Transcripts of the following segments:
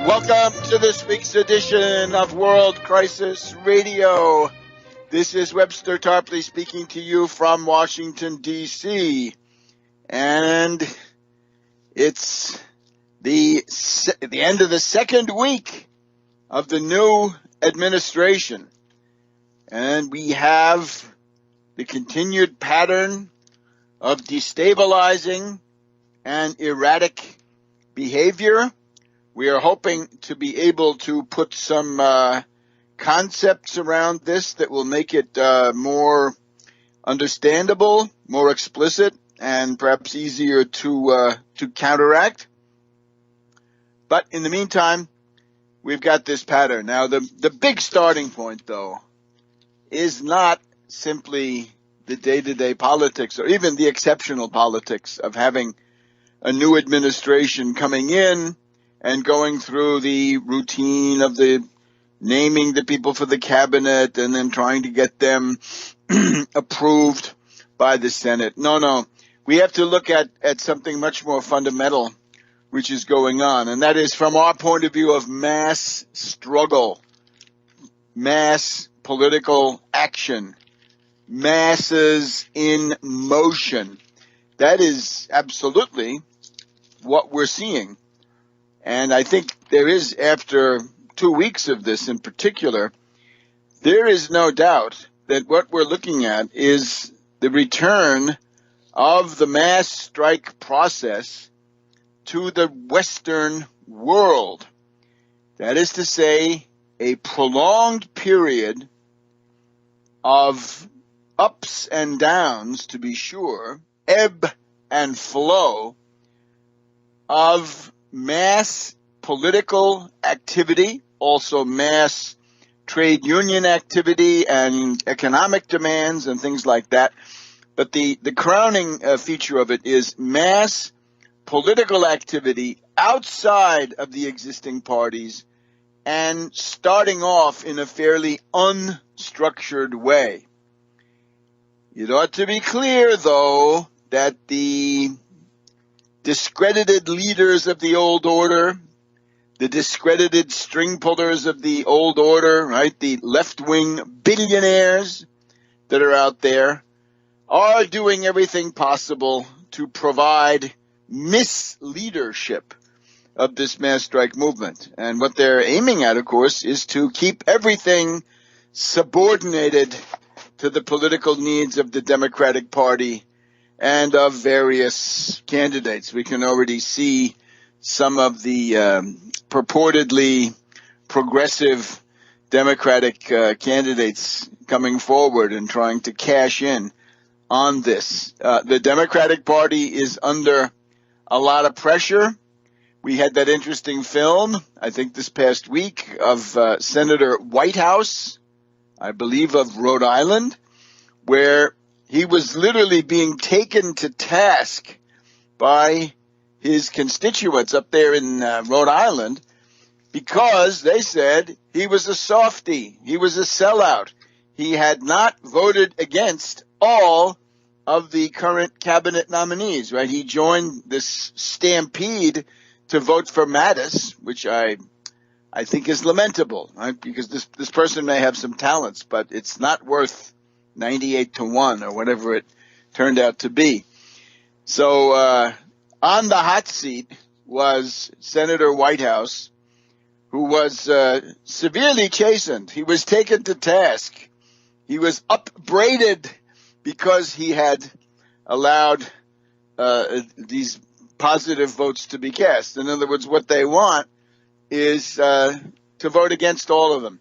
Welcome to this week's edition of World Crisis Radio. This is Webster Tarpley speaking to you from Washington, D.C. And it's the end of the second week of the new administration. And we have the continued pattern of destabilizing and erratic behavior. We are hoping to be able to put some concepts around this that will make it more understandable, more explicit, and perhaps easier to counteract. But in the meantime, we've got this pattern. Now, the big starting point, though, is not simply the day-to-day politics or even the exceptional politics of having a new administration coming in and going through the routine of the naming the people for the cabinet and then trying to get them approved by the Senate. No. We have to look at something much more fundamental which is going on, and that is from our point of view of mass struggle, mass political action, masses in motion. That is absolutely what we're seeing. And I think there is, after 2 weeks of this in particular, there is no doubt that what we're looking at is the return of the mass strike process to the Western world. That is to say, a prolonged period of ups and downs, to be sure, ebb and flow of mass political activity, also mass trade union activity and economic demands and things like that. But the crowning feature of it is mass political activity outside of the existing parties and starting off in a fairly unstructured way. It ought to be clear, though, that the discredited leaders of the old order, the discredited string pullers of the old order, right, the left-wing billionaires that are out there, are doing everything possible to provide misleadership of this mass strike movement. And what they're aiming at, of course, is to keep everything subordinated to the political needs of the Democratic Party and of various candidates. We can already see some of the purportedly progressive Democratic candidates coming forward and trying to cash in on this. The Democratic Party is under a lot of pressure. We had that interesting film, I think this past week, of Senator Whitehouse, I believe of Rhode Island, where he was literally being taken to task by his constituents up there in Rhode Island because they said he was a softie, he was a sellout. He had not voted against all of the current cabinet nominees, right? He joined this stampede to vote for Mattis, which I think is lamentable, right? Because this person may have some talents, but it's not worth 98-1 or whatever it turned out to be. So on the hot seat was Senator Whitehouse, who was severely chastened. He was taken to task. He was upbraided because he had allowed these positive votes to be cast. In other words, what they want is to vote against all of them.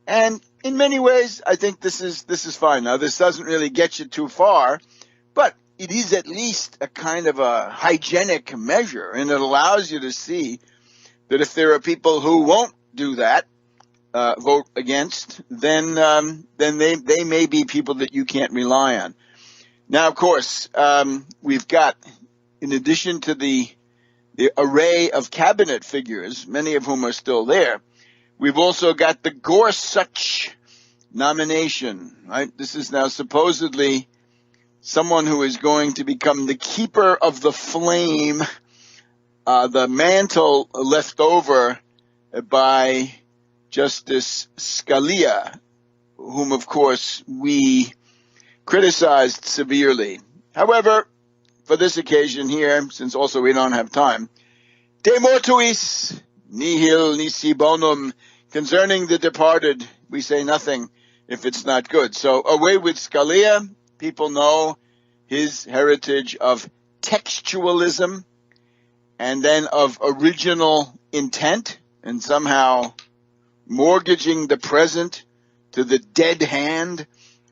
And in many ways, I think this is fine. Now, this doesn't really get you too far, but it is at least a kind of a hygienic measure, and it allows you to see that if there are people who won't do that, vote against, then they may be people that you can't rely on. Now, of course, we've got, in addition to the array of cabinet figures, many of whom are still there, we've also got the Gorsuch nomination, right? This is now supposedly someone who is going to become the keeper of the flame, the mantle left over by Justice Scalia, whom, of course, we criticized severely. However, for this occasion here, since also we don't have time, de mortuis nihil nisi bonum, concerning the departed, we say nothing if it's not good. So away with Scalia. People know his heritage of textualism and then of original intent, and somehow mortgaging the present to the dead hand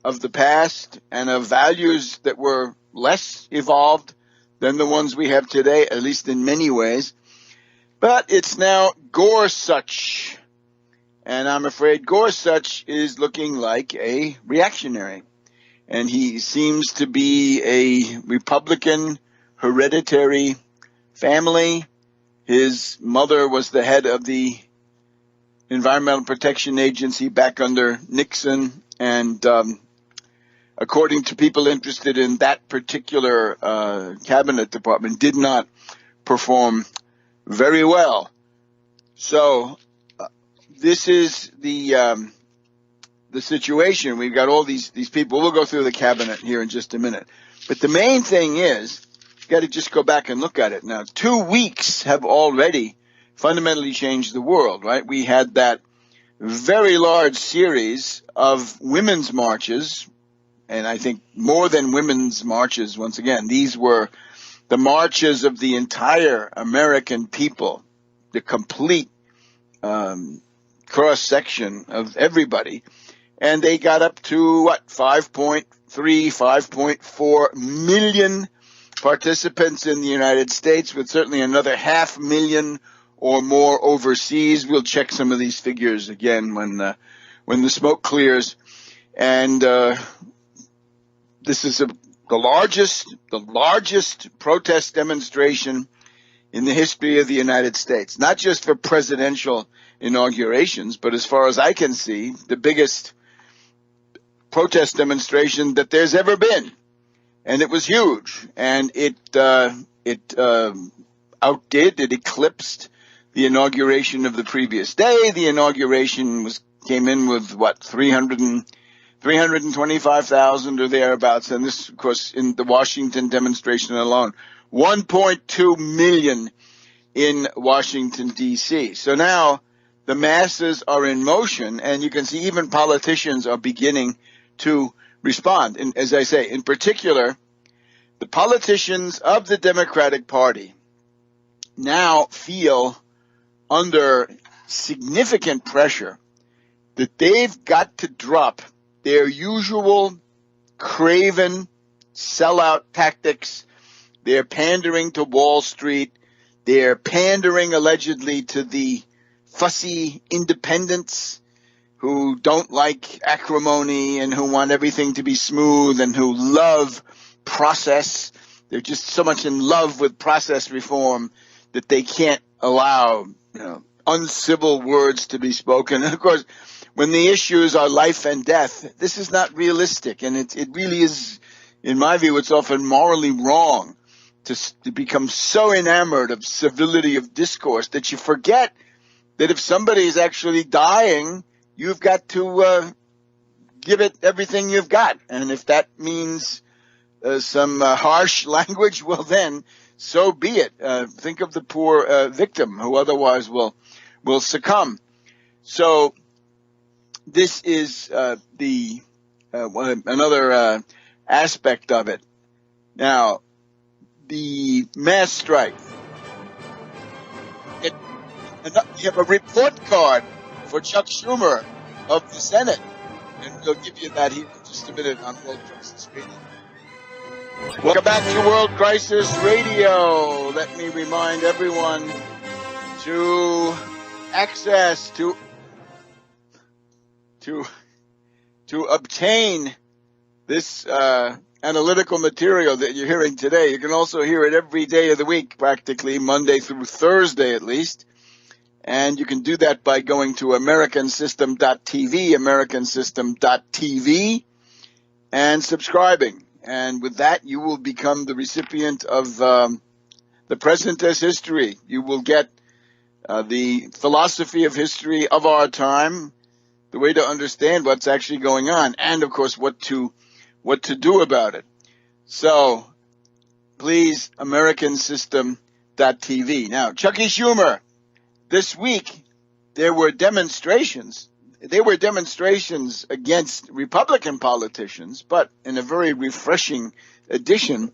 of the past and of values that were less evolved than the ones we have today, at least in many ways. But it's now Gorsuch, and I'm afraid Gorsuch is looking like a reactionary. And he seems to be a Republican hereditary family. His mother was the head of the Environmental Protection Agency back under Nixon, and according to people interested in that particular cabinet department, did not perform very well. So this is the situation. We've got all these people. We'll go through the cabinet here in just a minute. But the main thing is, you've got to just go back and look at it. Now, 2 weeks have already fundamentally changed the world, right? We had that very large series of women's marches, and I think more than women's marches, once again. These were the marches of the entire American people, the complete cross-section of everybody. And they got up to, 5.3, 5.4 million participants in the United States, with certainly another 500,000 or more overseas. We'll check some of these figures again when the smoke clears. And this is the largest protest demonstration in the history of the United States, not just for presidential inaugurations, but as far as I can see, the biggest protest demonstration that there's ever been. And it was huge, and it eclipsed the inauguration of the previous day. The inauguration came in with 325,000 or thereabouts, and this, of course, in the Washington demonstration alone, 1.2 million in Washington, D.C. So now the masses are in motion, and you can see even politicians are beginning to respond. And as I say, in particular, the politicians of the Democratic Party now feel under significant pressure that they've got to drop their usual craven sellout tactics. They're pandering to Wall Street. They're pandering allegedly to the fussy independents who don't like acrimony and who want everything to be smooth and who love process. They're just so much in love with process reform that they can't allow, uncivil words to be spoken. And of course, when the issues are life and death, this is not realistic. And it really is, in my view, it's often morally wrong to become so enamored of civility of discourse that you forget that if somebody is actually dying, you've got to give it everything you've got. And if that means some harsh language, well then, so be it. Think of the poor victim who otherwise will succumb. So this is another aspect of it. Now, the mass strike. You have a report card for Chuck Schumer of the Senate, and we'll give you that here in just a minute on World Crisis Radio. Welcome back to World Crisis Radio. Let me remind everyone to access to obtain this analytical material that you're hearing today. You can also hear it every day of the week, practically Monday through Thursday at least. And you can do that by going to americansystem.tv, americansystem.tv, and subscribing. And with that, you will become the recipient of the present as history. You will get the philosophy of history of our time, the way to understand what's actually going on, and of course what to do about it. So please, AmericanSystem.tv. Now, Chucky Schumer, this week there were demonstrations. They were demonstrations against Republican politicians, but in a very refreshing edition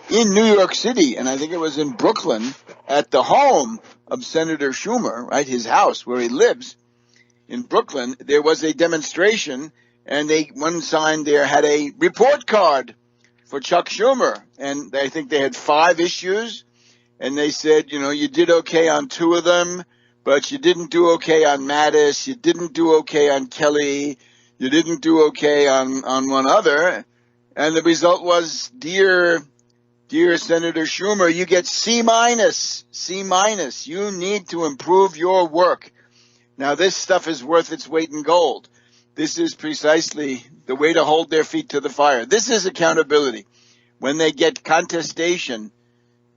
in New York City, and I think it was in Brooklyn, at the home of Senator Schumer, right, his house where he lives in Brooklyn, there was a demonstration, and one sign there had a report card for Chuck Schumer, and I think they had 5 issues, and they said, you did okay on 2 of them, but you didn't do okay on Mattis, you didn't do okay on Kelly, you didn't do okay on one other, and the result was, dear Senator Schumer, you get C-. You need to improve your work. Now, this stuff is worth its weight in gold. This is precisely the way to hold their feet to the fire. This is accountability. When they get contestation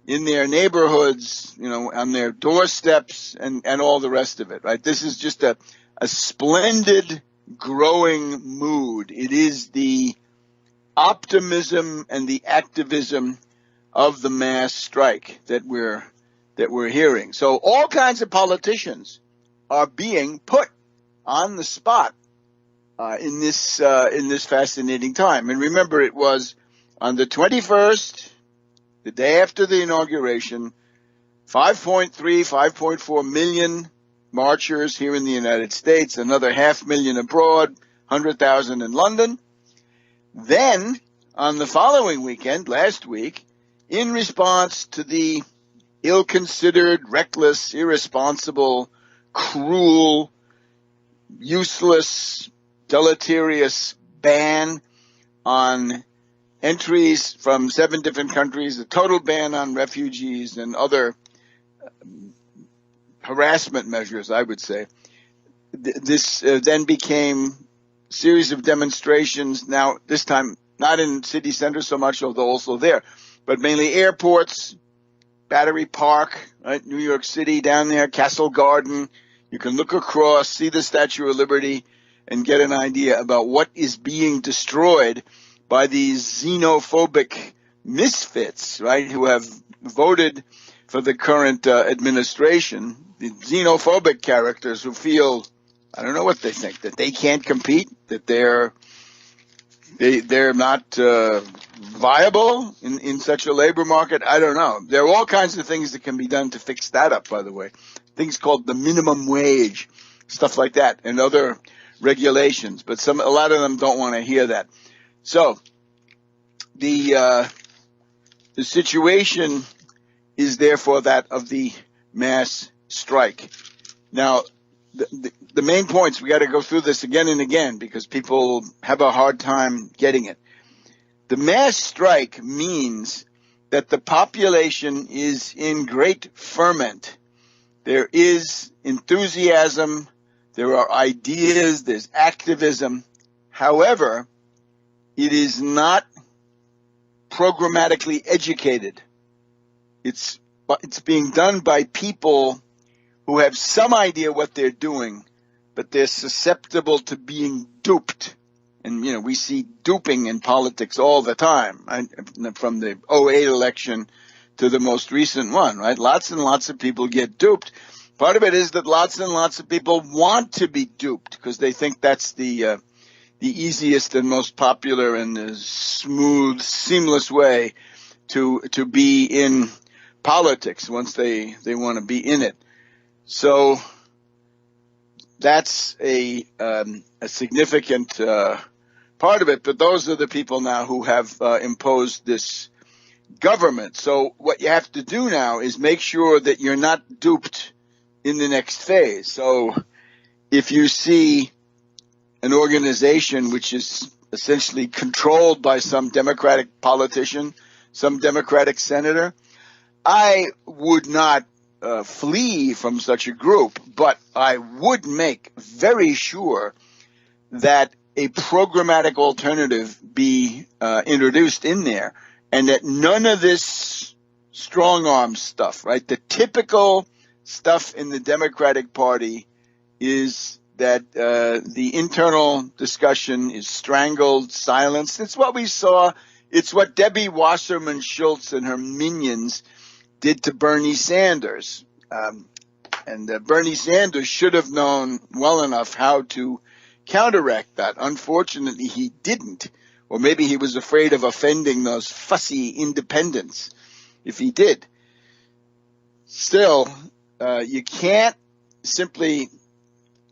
in their neighborhoods, on their doorsteps and all the rest of it, right? This is just a splendid growing mood. It is the optimism and the activism of the mass strike that we're hearing. So all kinds of politicians are being put on the spot in this fascinating time. And remember, it was on the 21st, the day after the inauguration, 5.4 million marchers here in the United States, another 500,000 abroad, 100,000 in London. Then, on the following weekend, last week, in response to the ill-considered, reckless, irresponsible, cruel, useless, deleterious ban on entries from 7 different countries, a total ban on refugees and other harassment measures, I would say. This then became a series of demonstrations, now this time not in city centers so much, although also there, but mainly airports, Battery Park, right, New York City, down there, Castle Garden. You can look across, see the Statue of Liberty, and get an idea about what is being destroyed by these xenophobic misfits, right, who have voted for the current administration. The xenophobic characters who feel, I don't know what they think, that they can't compete, that they're not viable in such a labor market. I don't know. There are all kinds of things that can be done to fix that up, by the way. Things called the minimum wage, stuff like that, and other regulations. But a lot of them don't want to hear that. So the situation is therefore that of the mass strike. Now, the main points, we got to go through this again and again because people have a hard time getting it. The mass strike means that the population is in great ferment. There is enthusiasm, there are ideas, there's activism. However, it is not programmatically educated. It's being done by people who have some idea what they're doing, but they're susceptible to being duped. And, we see duping in politics all the time, right? From the 2008 election to the most recent one, right? Lots and lots of people get duped. Part of it is that lots and lots of people want to be duped because they think that's the easiest and most popular and the smooth, seamless way to be in politics once they want to be in it. So that's a significant part of it, but those are the people now who have imposed this government. So what you have to do now is make sure that you're not duped in the next phase. So if you see an organization which is essentially controlled by some Democratic politician, some Democratic senator, I would not flee from such a group, but I would make very sure that a programmatic alternative be introduced in there, and that none of this strong arm stuff, right? The typical stuff in the Democratic Party is that the internal discussion is strangled, silenced. It's what we saw. It's what Debbie Wasserman Schultz and her minions did to Bernie Sanders. And Bernie Sanders should have known well enough how to counteract that. Unfortunately, he didn't. Or maybe he was afraid of offending those fussy independents if he did. Still, you can't simply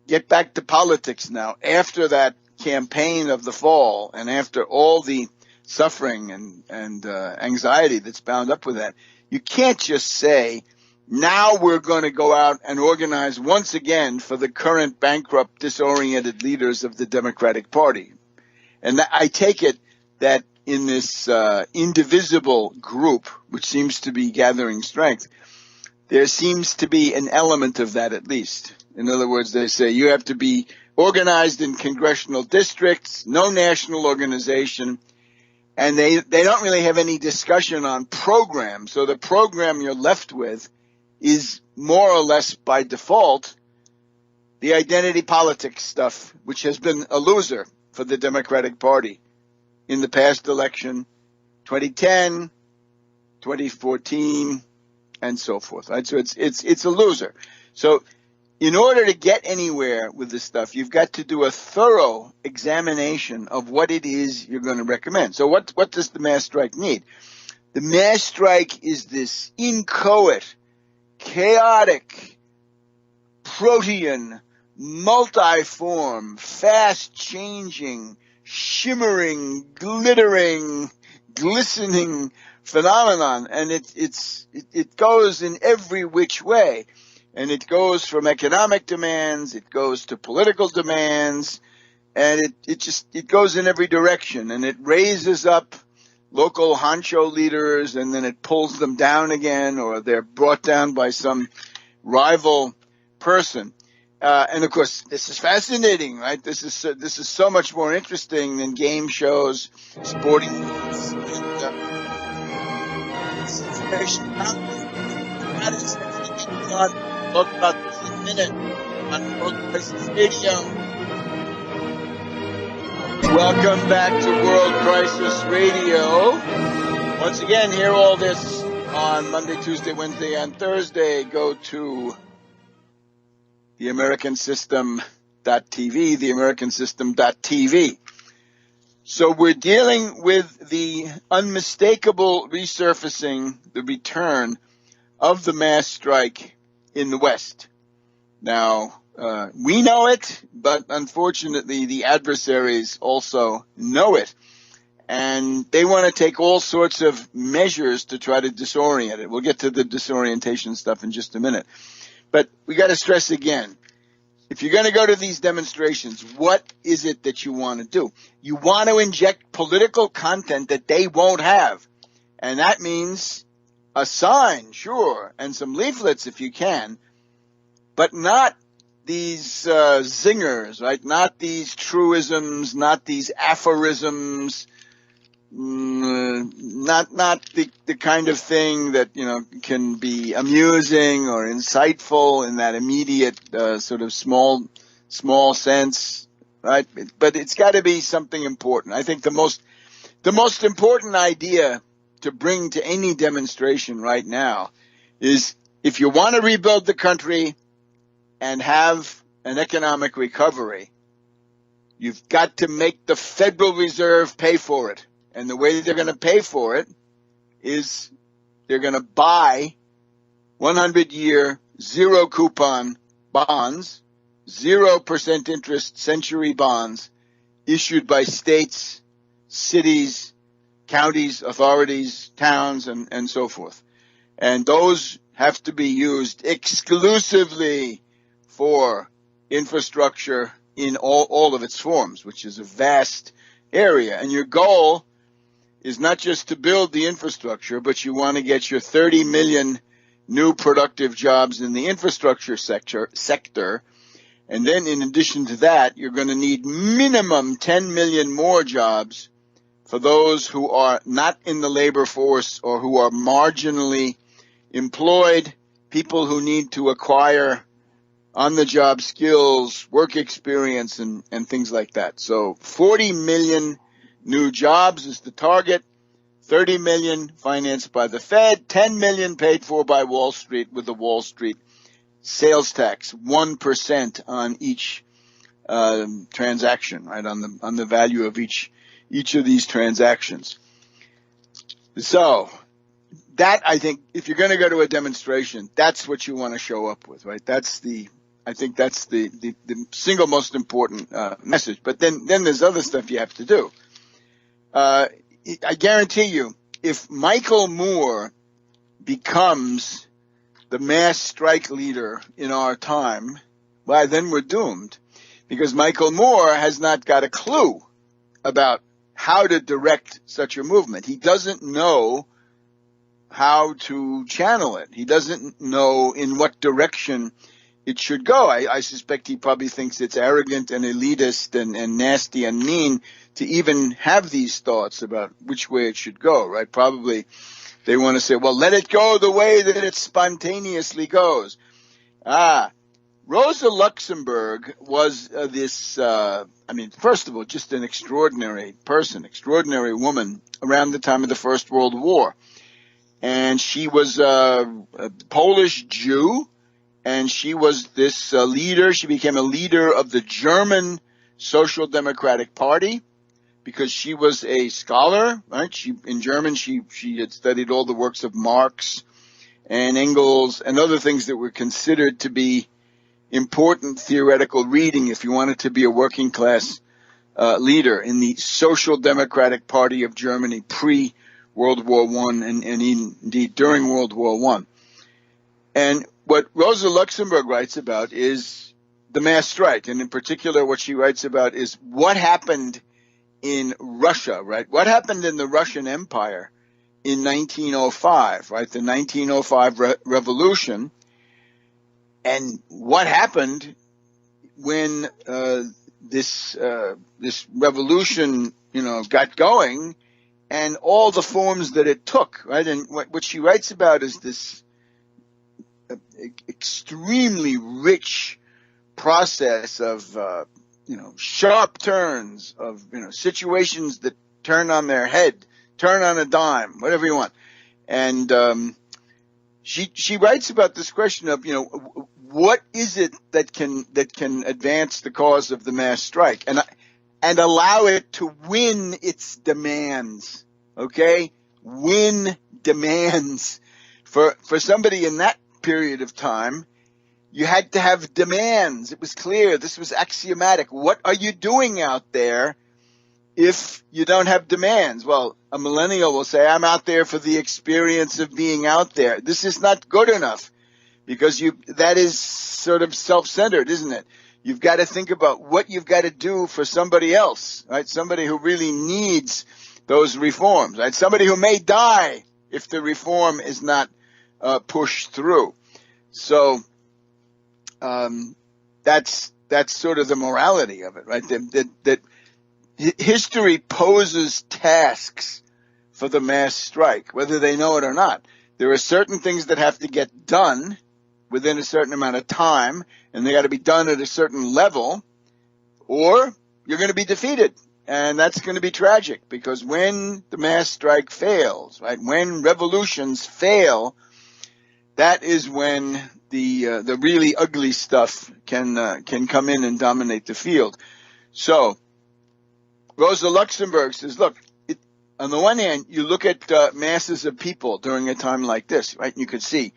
get back to politics now after that campaign of the fall and after all the suffering and anxiety that's bound up with that. You can't just say, now we're going to go out and organize once again for the current bankrupt, disoriented leaders of the Democratic Party. And I take it that in this indivisible group, which seems to be gathering strength, there seems to be an element of that at least. In other words, they say you have to be organized in congressional districts, no national organization, and they don't really have any discussion on program. So the program you're left with is more or less by default the identity politics stuff, which has been a loser for the Democratic Party in the past election, 2010, 2014, and so forth. Right? So it's a loser. So in order to get anywhere with this stuff, you've got to do a thorough examination of what it is you're going to recommend. So what does the mass strike need? The mass strike is this inchoate, chaotic, protean, multiform, fast-changing, shimmering, glittering, glistening phenomenon, and it goes in every which way, and it goes from economic demands, it goes to political demands, and it goes in every direction, and it raises up local honcho leaders, and then it pulls them down again, or they're brought down by some rival person. And of course, this is fascinating, right? This is so much more interesting than game shows, sporting events, and that is everything we want to talk about this in a minute on World Crisis Radio. Welcome back to World Crisis Radio. Once again, hear all this on Monday, Tuesday, Wednesday, and Thursday. Go to theamericans.tv, theamericansystem.tv. So we're dealing with the unmistakable resurfacing, the return of the mass strike in the West. Now, we know it, but unfortunately the adversaries also know it. And they want to take all sorts of measures to try to disorient it. We'll get to the disorientation stuff in just a minute. But we got to stress again, if you're going to go to these demonstrations, what is it that you want to do? You want to inject political content that they won't have. And that means a sign, sure, and some leaflets if you can, but not these zingers, right? Not these truisms, not these aphorisms, not the kind of thing that, can be amusing or insightful in that immediate sort of small sense, right? But it's got to be something important. I think the most important idea to bring to any demonstration right now is if you want to rebuild the country and have an economic recovery, you've got to make the Federal Reserve pay for it. And the way that they're going to pay for it is they're going to buy 100-year, zero-coupon bonds, 0% interest century bonds issued by states, cities, counties, authorities, towns, and so forth. And those have to be used exclusively for infrastructure in all of its forms, which is a vast area. And your goal is not just to build the infrastructure, but you want to get your 30 million new productive jobs in the infrastructure sector. And then in addition to that, you're going to need minimum 10 million more jobs for those who are not in the labor force or who are marginally employed people who need to acquire on-the-job skills, work experience, and things like that. So 40 million new jobs is the target, 30 million financed by the Fed, 10 million paid for by Wall Street with the Wall Street sales tax, 1% on each transaction, right, on the value of each of these transactions. So that, I think, if you're going to go to a demonstration, that's what you want to show up with, right? I think that's the single most important message. But then there's other stuff you have to do. I guarantee you, if Michael Moore becomes the mass strike leader in our time, well, then we're doomed, because Michael Moore has not got a clue about how to direct such a movement. He doesn't know how to channel it. He doesn't know in what direction it should go. I suspect he probably thinks it's arrogant and elitist and nasty and mean to even have these thoughts about which way it should go, right? Probably they want to say, well, let it go the way that it spontaneously goes. Rosa Luxemburg was first of all, just an extraordinary person, extraordinary woman around the time of the First World War. And she was a Polish Jew, and she was this leader. She became a leader of the German Social Democratic Party because she was a scholar, right? In German, she had studied all the works of Marx and Engels and other things that were considered to be important theoretical reading if you wanted to be a working class leader in the Social Democratic Party of Germany pre-World War I and indeed during World War I. And what Rosa Luxemburg writes about is the mass strike, and in particular what she writes about is what happened in Russia, right? What happened in the Russian Empire in 1905, right? The 1905 revolution. And what happened when this revolution, got going, and all the forms that it took, right? And what she writes about is this extremely rich process of sharp turns of situations that turn on their head, turn on a dime, whatever you want, and she writes about this question of what is it that can advance the cause of the mass strike and allow it to win its demands, okay? Win demands. For somebody in that period of time, you had to have demands. It was clear. This was axiomatic. What are you doing out there if you don't have demands? Well, a millennial will say, I'm out there for the experience of being out there. This is not good enough because that is sort of self-centered, isn't it? You've got to think about what you've got to do for somebody else, right? Somebody who really needs those reforms, right? Somebody who may die if the reform is not pushed through. So that's sort of the morality of it, right? That history poses tasks for the mass strike, whether they know it or not. There are certain things that have to get done within a certain amount of time, and they got to be done at a certain level, or you're going to be defeated. And that's going to be tragic, because when the mass strike fails, right, when revolutions fail, that is when the really ugly stuff can come in and dominate the field. So Rosa Luxemburg says, look, on the one hand, you look at masses of people during a time like this, right? And you could see,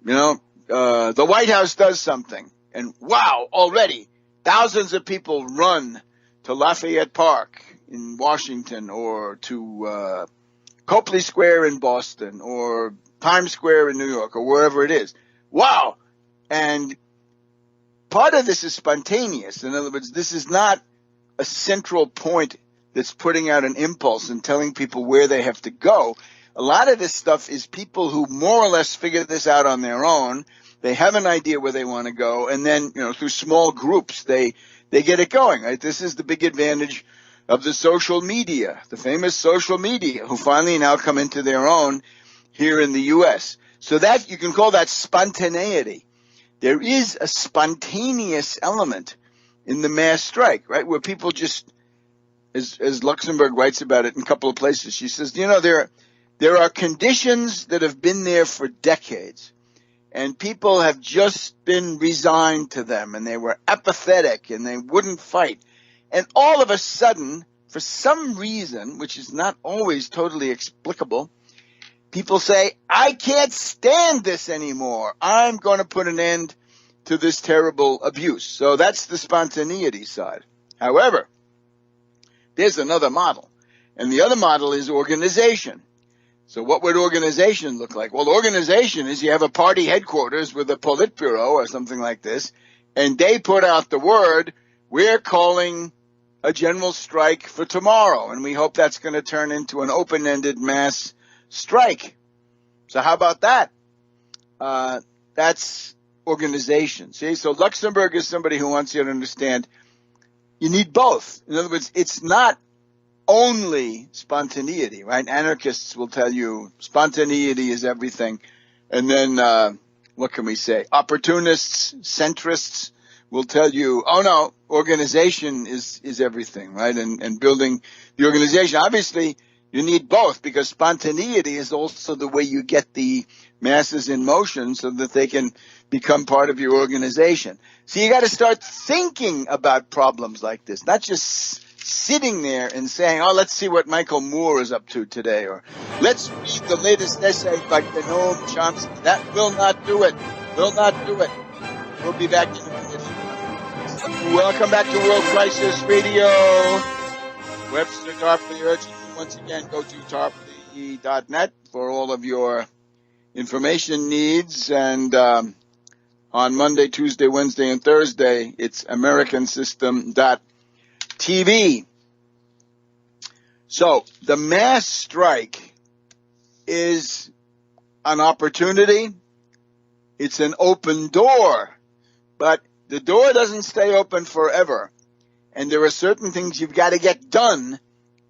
the White House does something, and wow, already thousands of people run to Lafayette Park in Washington, or to Copley Square in Boston, or Times Square in New York, or wherever it is. Wow! And part of this is spontaneous. In other words, this is not a central point that's putting out an impulse and telling people where they have to go. A lot of this stuff is people who more or less figure this out on their own. They have an idea where they want to go, and then, through small groups, they get it going, right? This is the big advantage of the social media, the famous social media, who finally now come into their own here in the U.S. So that you can call that spontaneity. There is a spontaneous element in the mass strike, right? Where people just, as Luxemburg writes about it in a couple of places, she says, there are conditions that have been there for decades, and people have just been resigned to them, and they were apathetic, and they wouldn't fight. And all of a sudden, for some reason, which is not always totally explicable, people say, I can't stand this anymore. I'm going to put an end to this terrible abuse. So that's the spontaneity side. However, there's another model, and the other model is organization. So what would organization look like? Well, organization is you have a party headquarters with a Politburo or something like this, and they put out the word, we're calling a general strike for tomorrow, and we hope that's going to turn into an open-ended mass strike. So how about that? That's organization. See, so Luxemburg is somebody who wants you to understand you need both. In other words, it's not only spontaneity, right? Anarchists will tell you spontaneity is everything. And then, what can we say? Opportunists, centrists will tell you, oh no, organization is everything, right? And building the organization. Obviously, you need both, because spontaneity is also the way you get the masses in motion so that they can become part of your organization. So you got to start thinking about problems like this, not just sitting there and saying, oh, let's see what Michael Moore is up to today, or let's read the latest essay by Noam Chomsky. That will not do it. Will not do it. We'll be back in a minute. Welcome back to World Crisis Radio. Webster Tarpley urging you once again, go to tarpley.net for all of your information needs. And on Monday, Tuesday, Wednesday, and Thursday, it's americansystem.tv. So the mass strike is an opportunity. It's an open door, but the door doesn't stay open forever. And there are certain things you've got to get done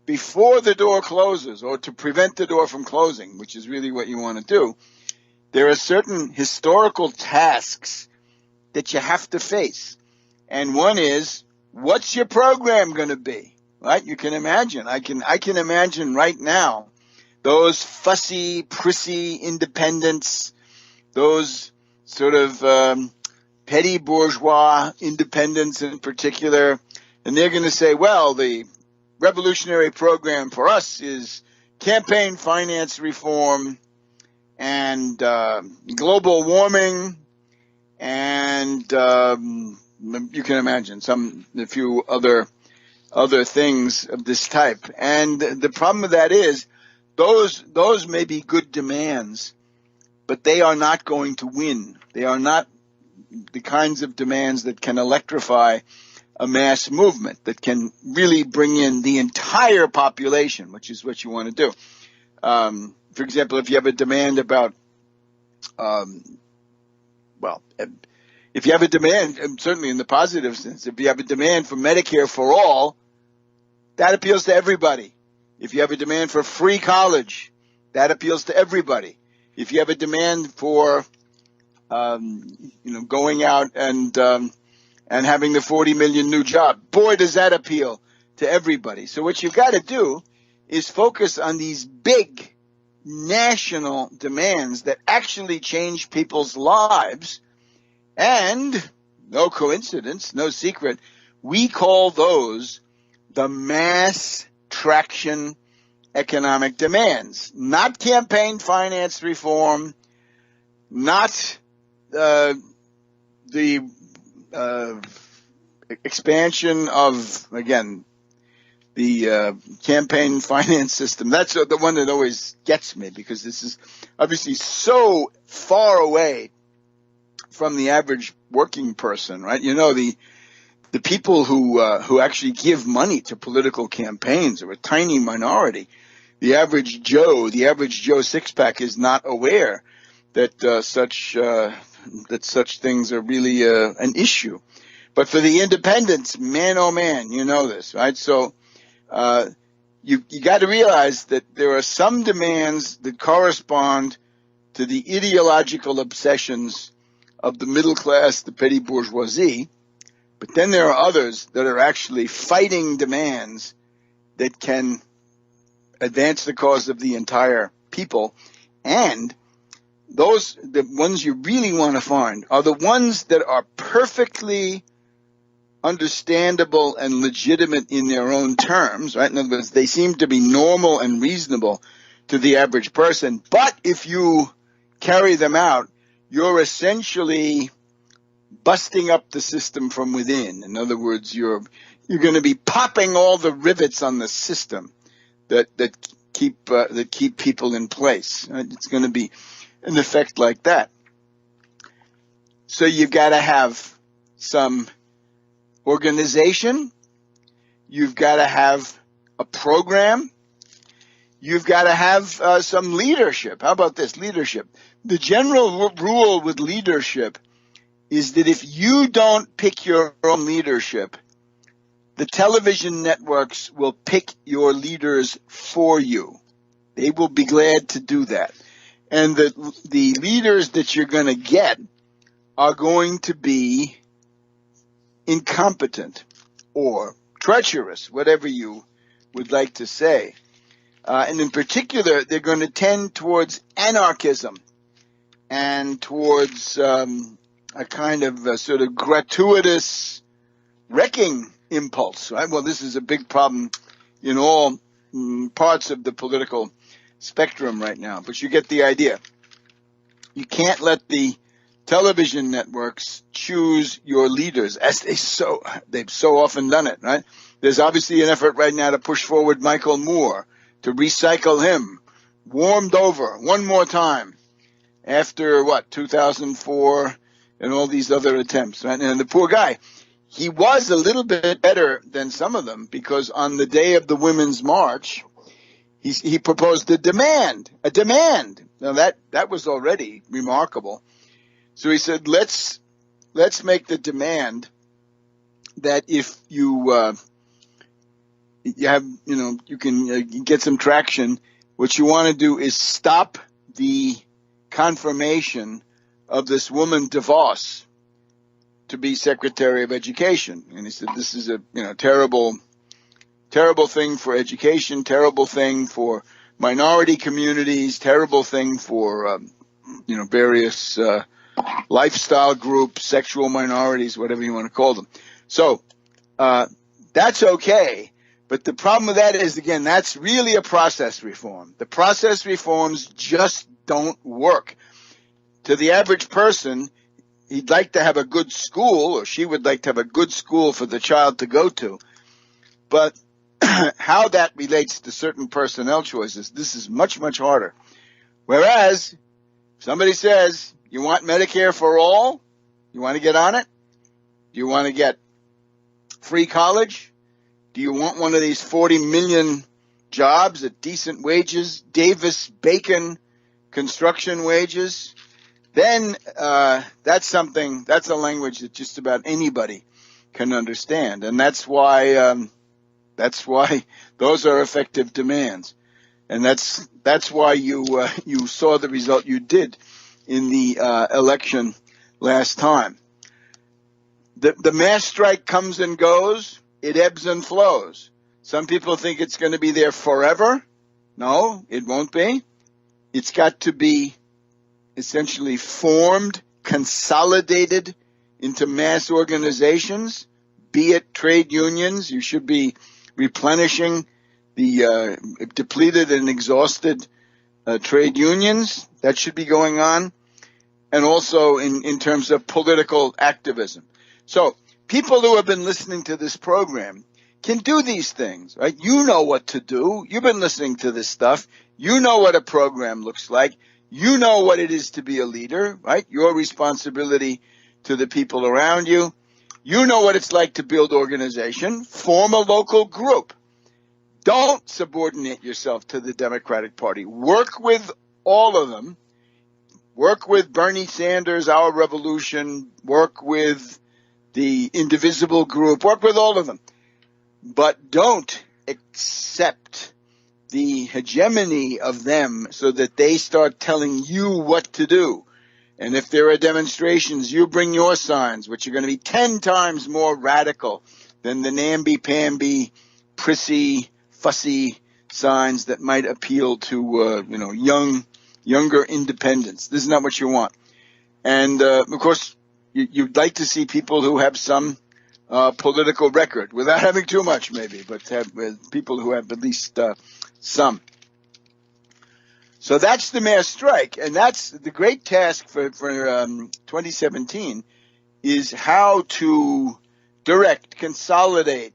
before the door closes, or to prevent the door from closing, which is really what you want to do. There are certain historical tasks that you have to face. And one is, what's your program going to be? Right? You can imagine. I can imagine right now those fussy, prissy independents, those sort of petty bourgeois independents in particular, and they're going to say, well, the revolutionary program for us is campaign finance reform and global warming, and you can imagine a few other things of this type. And the problem with that is those may be good demands, but they are not going to win. They are not the kinds of demands that can electrify a mass movement, that can really bring in the entire population, which is what you want to do. For example, if you have a demand about, if you have a demand, certainly in the positive sense, if you have a demand for Medicare for all, that appeals to everybody. If you have a demand for free college, that appeals to everybody. If you have a demand for, going out and having the 40 million new job, boy, does that appeal to everybody. So what you've got to do is focus on these big national demands that actually change people's lives. And no coincidence, no secret, we call those the mass traction economic demands, not campaign finance reform, not the expansion of, again, the campaign finance system. That's the one that always gets me, because this is obviously so far away from the average working person, right? You know, the people who actually give money to political campaigns are a tiny minority. The average Joe six-pack is not aware that such things are really an issue. But for the independents, man, oh man, you know this, right? So you got to realize that there are some demands that correspond to the ideological obsessions of the middle class, the petty bourgeoisie. But then there are others that are actually fighting demands that can advance the cause of the entire people. And those, the ones you really want to find, are the ones that are perfectly understandable and legitimate in their own terms, right? In other words, they seem to be normal and reasonable to the average person. But if you carry them out, you're essentially busting up the system from within. In other words, you're going to be popping all the rivets on the system that keep people in place. Right? It's going to be an effect like that. So you've got to have some organization. You've got to have a program. You've got to have some leadership. How about this? Leadership. The general rule with leadership is that if you don't pick your own leadership, the television networks will pick your leaders for you. They will be glad to do that. And the leaders that you're going to get are going to be incompetent or treacherous, whatever you would like to say. And in particular, they're going to tend towards anarchism and towards a kind of a sort of gratuitous wrecking impulse, right? Well, this is a big problem in all parts of the political spectrum right now, but you get the idea. You can't let the television networks choose your leaders, as they've so often done it, right? There's obviously an effort right now to push forward Michael Moore, to recycle him, warmed over one more time after, 2004 and all these other attempts, right? And the poor guy, he was a little bit better than some of them, because on the day of the Women's March, he proposed a demand. Now that was already remarkable. So he said, let's make the demand that if you have, you can get some traction, what you want to do is stop the confirmation of this woman DeVos to be Secretary of Education. And he said, this is a terrible thing for education, terrible thing for minority communities, terrible thing for various lifestyle groups, sexual minorities, whatever you want to call them. So that's okay. But the problem with that is, again, that's really a process reform. The process reforms just don't work. To the average person, he'd like to have a good school, or she would like to have a good school for the child to go to. But how that relates to certain personnel choices, this is much, much harder. Whereas, if somebody says, you want Medicare for all? You want to get on it? Do you want to get free college? Do you want one of these 40 million jobs at decent wages, Davis-Bacon construction wages? Then that's a language that just about anybody can understand. And that's why those are effective demands. And that's why you saw the result you did in the election last time. The mass strike comes and goes. It ebbs and flows. Some people think it's going to be there forever. No, it won't be. It's got to be essentially formed, consolidated into mass organizations, be it trade unions. You should be replenishing the depleted and exhausted trade unions. That should be going on. And also in terms of political activism. So people who have been listening to this program can do these things, right? You know what to do. You've been listening to this stuff. You know what a program looks like. You know what it is to be a leader, right? Your responsibility to the people around you. You know what it's like to build organization. Form a local group. Don't subordinate yourself to the Democratic Party. Work with all of them. Work with Bernie Sanders, Our Revolution. Work with the Indivisible Group. Work with all of them. But don't accept the hegemony of them so that they start telling you what to do. And if there are demonstrations, you bring your signs, which are going to be 10 times more radical than the namby-pamby, prissy, fussy signs that might appeal to, younger independents. This is not what you want. And, of course, you'd like to see people who have some political record, without having too much maybe, but have people who have at least some. So that's the mass strike, and that's the great task for 2017 is how to direct, consolidate,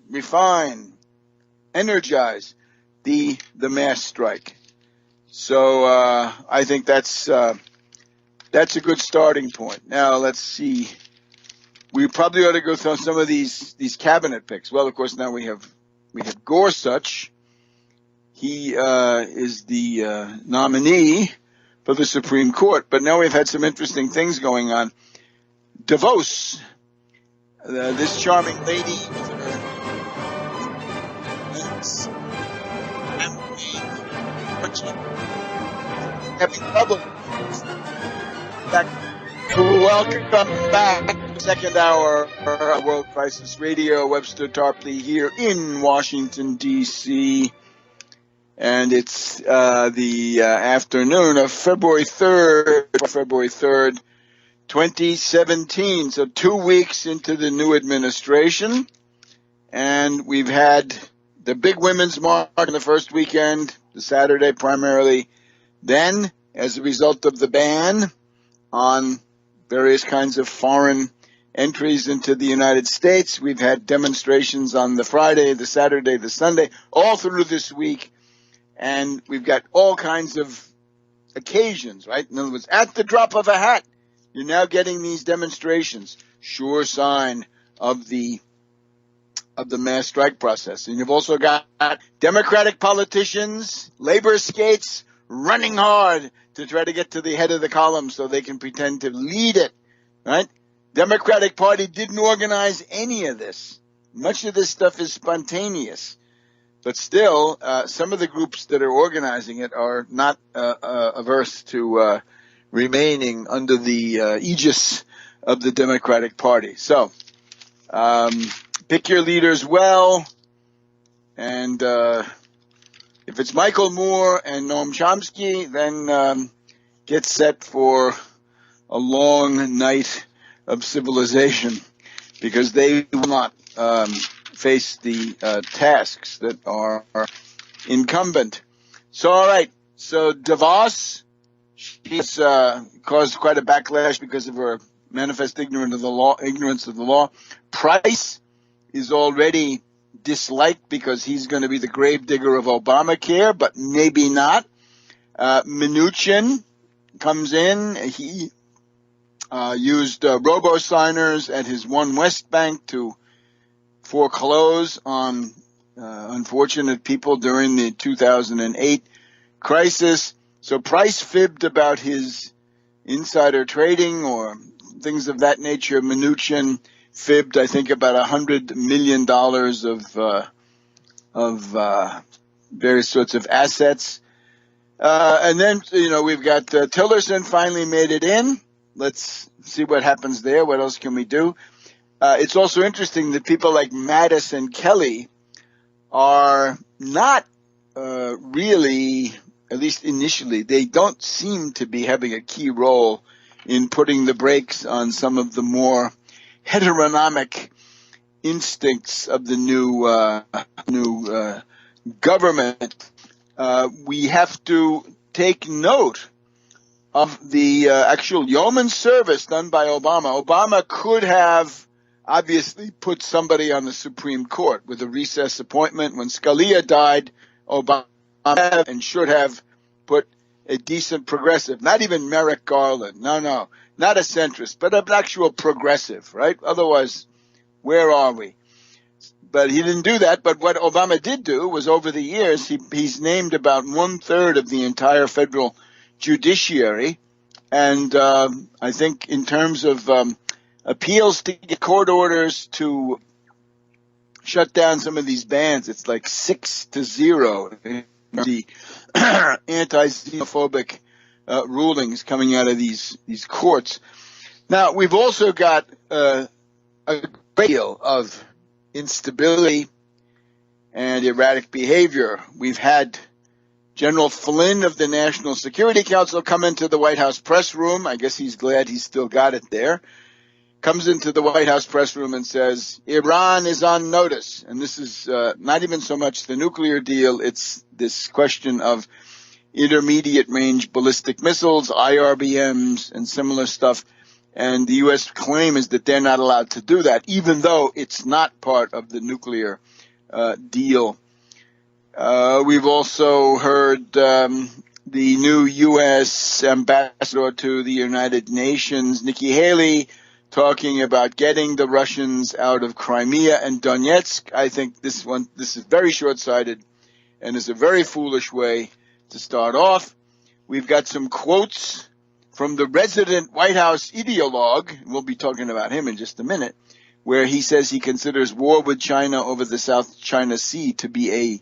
refine, energize the mass strike. So I think that's a good starting point. Now let's see. We probably ought to go through some of these cabinet picks. Well, of course, now we have Gorsuch. He is the nominee for the Supreme Court. But now we've had some interesting things going on. DeVos, this charming lady with her having trouble. Welcome back. Second hour of World Crisis Radio. Webster Tarpley here in Washington, D.C. And it's the afternoon of February 3rd, 2017. So 2 weeks into the new administration. And we've had the big women's march on the first weekend, the Saturday primarily. Then, as a result of the ban on various kinds of foreign entries into the United States, we've had demonstrations on the Friday, the Saturday, the Sunday, all through this week. And we've got all kinds of occasions, right? In other words, at the drop of a hat, you're now getting these demonstrations. Sure sign of the mass strike process. And you've also got Democratic politicians, labor skates, running hard to try to get to the head of the column so they can pretend to lead it, right? Democratic Party didn't organize any of this. Much of this stuff is spontaneous. But still, some of the groups that are organizing it are not averse to remaining under the aegis of the Democratic Party. So, pick your leaders well, and if it's Michael Moore and Noam Chomsky, then get set for a long night of civilization, because they will not face the tasks that are incumbent. So, all right. So, DeVos, she's caused quite a backlash because of her manifest ignorance of the law. Price is already disliked because he's going to be the gravedigger of Obamacare, but maybe not. Mnuchin comes in. He used robo-signers at his One West Bank to foreclose on unfortunate people during the 2008 crisis. So Price fibbed about his insider trading or things of that nature. Mnuchin fibbed, I think, about $100 million of various sorts of assets. And then, we've got Tillerson finally made it in. Let's see what happens there. What else can we do? It's also interesting that people like Mattis and Kelly are not really, at least initially, they don't seem to be having a key role in putting the brakes on some of the more heteronomic instincts of the new government. We have to take note of the actual yeoman service done by Obama. Obama could have obviously put somebody on the Supreme Court with a recess appointment. When Scalia died, Obama and should have put a decent progressive, not even Merrick Garland. No, not a centrist, but an actual progressive, right? Otherwise, where are we? But he didn't do that. But what Obama did do was, over the years, he's named about 1/3 of the entire federal judiciary. And I think in terms of appeals to get court orders to shut down some of these bans. It's like 6-0 the anti-xenophobic rulings coming out of these courts. Now, we've also got a great deal of instability and erratic behavior. We've had General Flynn of the National Security Council come into the White House press room. I guess he's glad he's still got it there. Comes into the White House press room and says, Iran is on notice. And this is not even so much the nuclear deal. It's this question of intermediate range ballistic missiles, IRBMs, and similar stuff. And the U.S. claim is that they're not allowed to do that, even though it's not part of the nuclear deal. We've also heard the new U.S. ambassador to the United Nations, Nikki Haley, talking about getting the Russians out of Crimea and Donetsk. I think this is very short-sighted and is a very foolish way to start off. We've got some quotes from the resident White House ideologue. We'll be talking about him in just a minute, where he says he considers war with China over the South China Sea to be a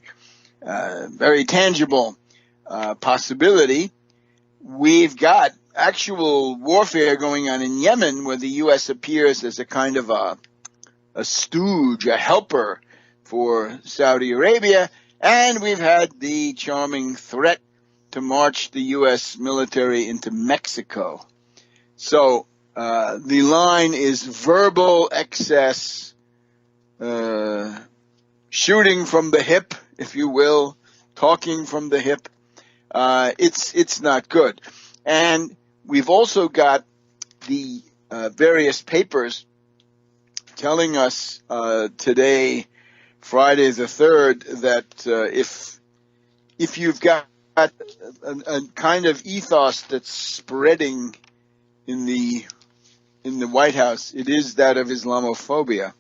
very tangible possibility. We've got actual warfare going on in Yemen, where the U.S. appears as a kind of a stooge, a helper for Saudi Arabia. And we've had the charming threat to march the U.S. military into Mexico. So the line is verbal excess, shooting from the hip, if you will, talking from the hip. It's not good. And we've also got the various papers telling us today, Friday the 3rd, that if you've got a kind of ethos that's spreading in the White House, it is that of Islamophobia.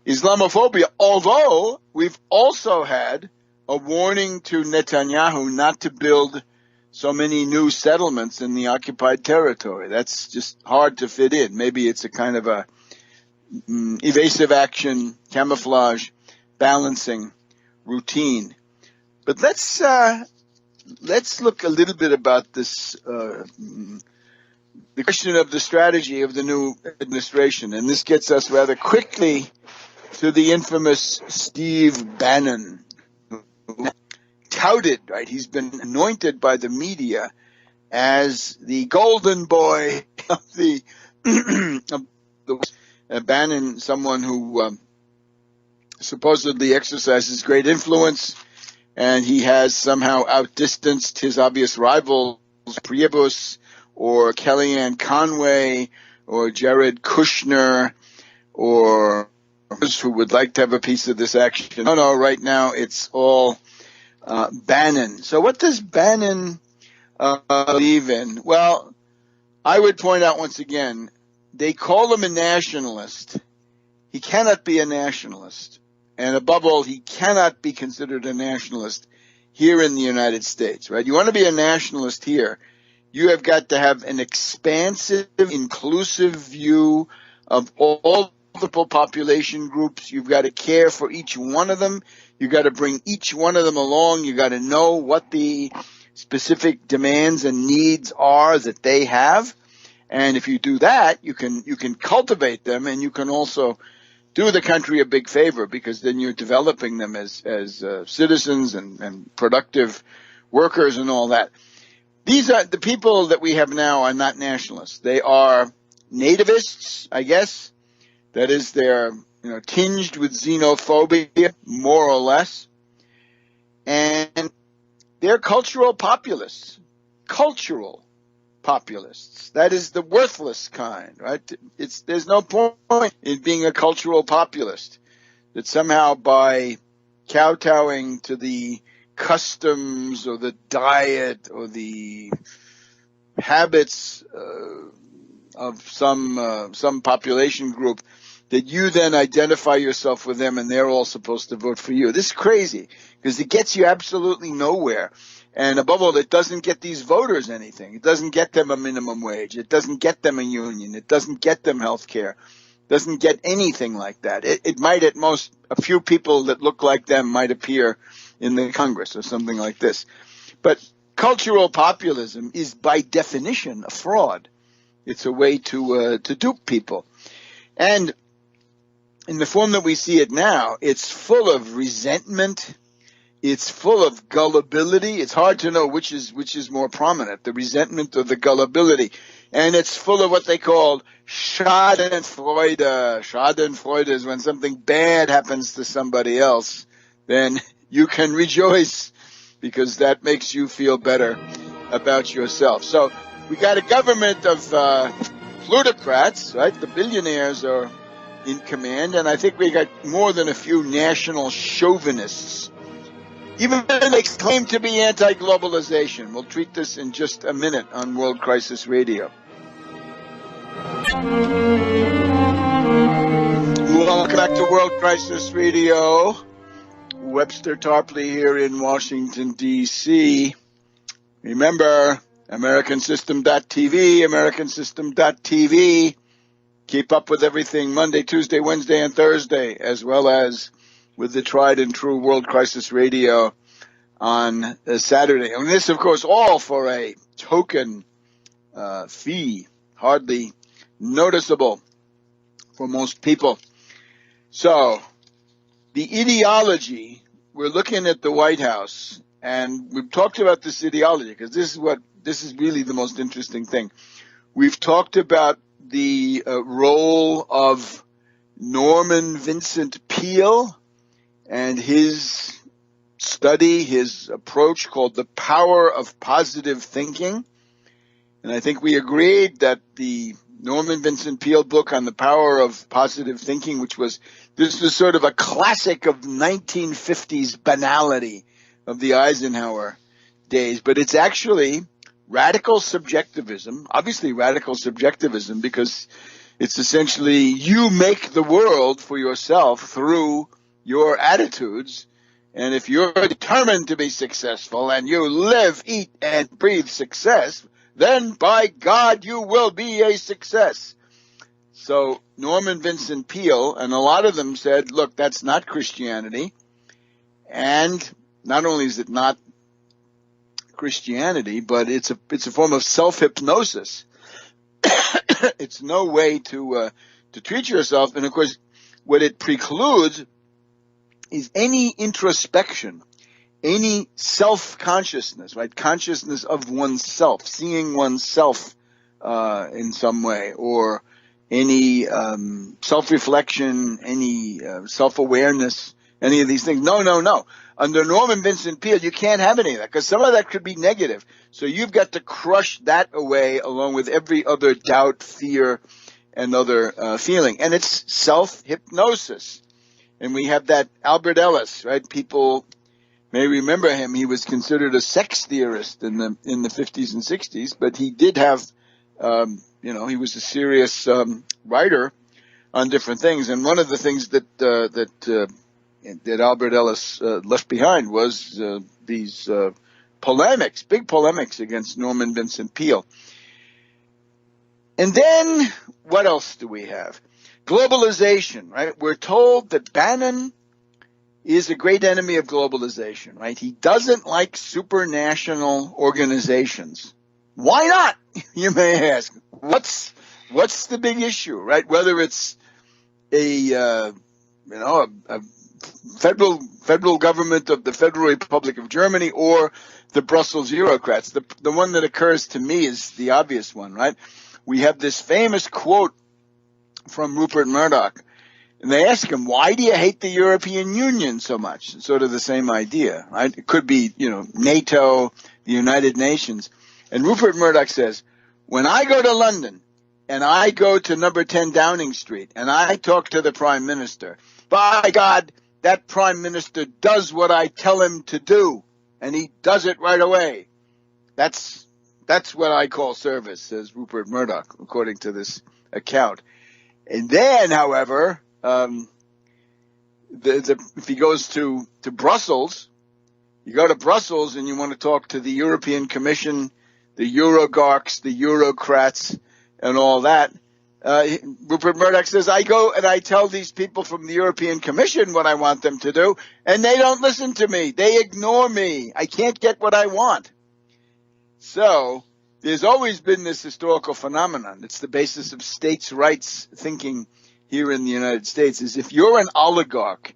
Islamophobia, although we've also had a warning to Netanyahu not to build so many new settlements in the occupied territory. That's just hard to fit in. Maybe it's a kind of a evasive action, camouflage, balancing routine. But let's look a little bit about this, the question of the strategy of the new administration. And this gets us rather quickly to the infamous Steve Bannon, touted, right? He's been anointed by the media as the golden boy of the Bannon, someone who supposedly exercises great influence, and he has somehow outdistanced his obvious rivals, Priebus or Kellyanne Conway or Jared Kushner or others who would like to have a piece of this action. No, right now it's all Bannon. So what does Bannon believe in? Well, I would point out once again, they call him a nationalist. He cannot be a nationalist. And above all, he cannot be considered a nationalist here in the United States, right? You want to be a nationalist here, you have got to have an expansive, inclusive view of all multiple population groups. You've got to care for each one of them. You've got to bring each one of them along. You've got to know what the specific demands and needs are that they have. And if you do that, you can cultivate them, and you can also do the country a big favor, because then you're developing them as citizens and productive workers and all that. These are the people that we have now are not nationalists. They are nativists, I guess. That is, they're tinged with xenophobia, more or less. And they're cultural populists. Cultural populists. That is the worthless kind, right? There's no point in being a cultural populist. That somehow by kowtowing to the customs or the diet or the habits of some population group, that you then identify yourself with them and they're all supposed to vote for you. This is crazy, because it gets you absolutely nowhere. And above all, it doesn't get these voters anything. It doesn't get them a minimum wage. It doesn't get them a union. It doesn't get them health care. doesn't get anything like that. It might at most, a few people that look like them might appear in the Congress or something like this. But cultural populism is by definition a fraud. It's a way to dupe people. And in the form that we see it now, it's full of resentment. It's full of gullibility. It's hard to know which is more prominent, the resentment or the gullibility. And it's full of what they call Schadenfreude. Schadenfreude is when something bad happens to somebody else, then you can rejoice because that makes you feel better about yourself. So we got a government of plutocrats, right? The billionaires are in command, and I think we got more than a few national chauvinists. Even they claim to be anti-globalization. We'll treat this in just a minute on World Crisis Radio. Welcome back to World Crisis Radio. Webster Tarpley here in Washington, D.C. Remember, AmericanSystem.tv, AmericanSystem.tv. Keep up with everything Monday, Tuesday, Wednesday, and Thursday, as well as with the tried and true World Crisis Radio on Saturday. And this, of course, all for a token fee, hardly noticeable for most people. So, the ideology, we're looking at the White House, and we've talked about this ideology because this is really the most interesting thing. We've talked about the role of Norman Vincent Peale and his study, his approach called The Power of Positive Thinking. And I think we agreed that the Norman Vincent Peale book on the power of positive thinking, this was sort of a classic of 1950s banality of the Eisenhower days, but it's actually radical subjectivism, obviously radical subjectivism, because it's essentially you make the world for yourself through your attitudes. And if you're determined to be successful and you live, eat, and breathe success, then by God you will be a success. So Norman Vincent Peale, and a lot of them said, look, that's not Christianity. And not only is it not Christianity, but it's a form of self-hypnosis. It's no way to treat yourself. And of course, what it precludes is any introspection, any self-consciousness, right? Consciousness of oneself, seeing oneself in some way, or any self-reflection, any self-awareness, any of these things. No. Under Norman Vincent Peale, you can't have any of that because some of that could be negative. So you've got to crush that away along with every other doubt, fear, and other feeling. And it's self-hypnosis. And we have that Albert Ellis, right? People may remember him. He was considered a sex theorist in the 50s and 60s, but he did have, he was a serious writer on different things. And one of the things that Albert Ellis left behind was these polemics, big polemics against Norman Vincent Peale. And then what else do we have? Globalization, right? We're told that Bannon is a great enemy of globalization, right? He doesn't like supranational organizations. Why not? You may ask. What's the big issue, right? Whether it's a federal government of the Federal Republic of Germany or the Brussels bureaucrats. The one that occurs to me is the obvious one, right? We have this famous quote from Rupert Murdoch, and they ask him, why do you hate the European Union so much? It's sort of the same idea, right? It could be, NATO, the United Nations. And Rupert Murdoch says, when I go to London and I go to number 10 Downing Street and I talk to the Prime Minister, by God, that Prime Minister does what I tell him to do, and he does it right away. That's what I call service, says Rupert Murdoch, according to this account. And then, however, if he goes to Brussels, you go to Brussels and you want to talk to the European Commission, the Eurogarchs, the Eurocrats, and all that, Rupert Murdoch says, I go and I tell these people from the European Commission what I want them to do, and they don't listen to me. They ignore me. I can't get what I want. So there's always been this historical phenomenon. It's the basis of states' rights thinking here in the United States, is if you're an oligarch,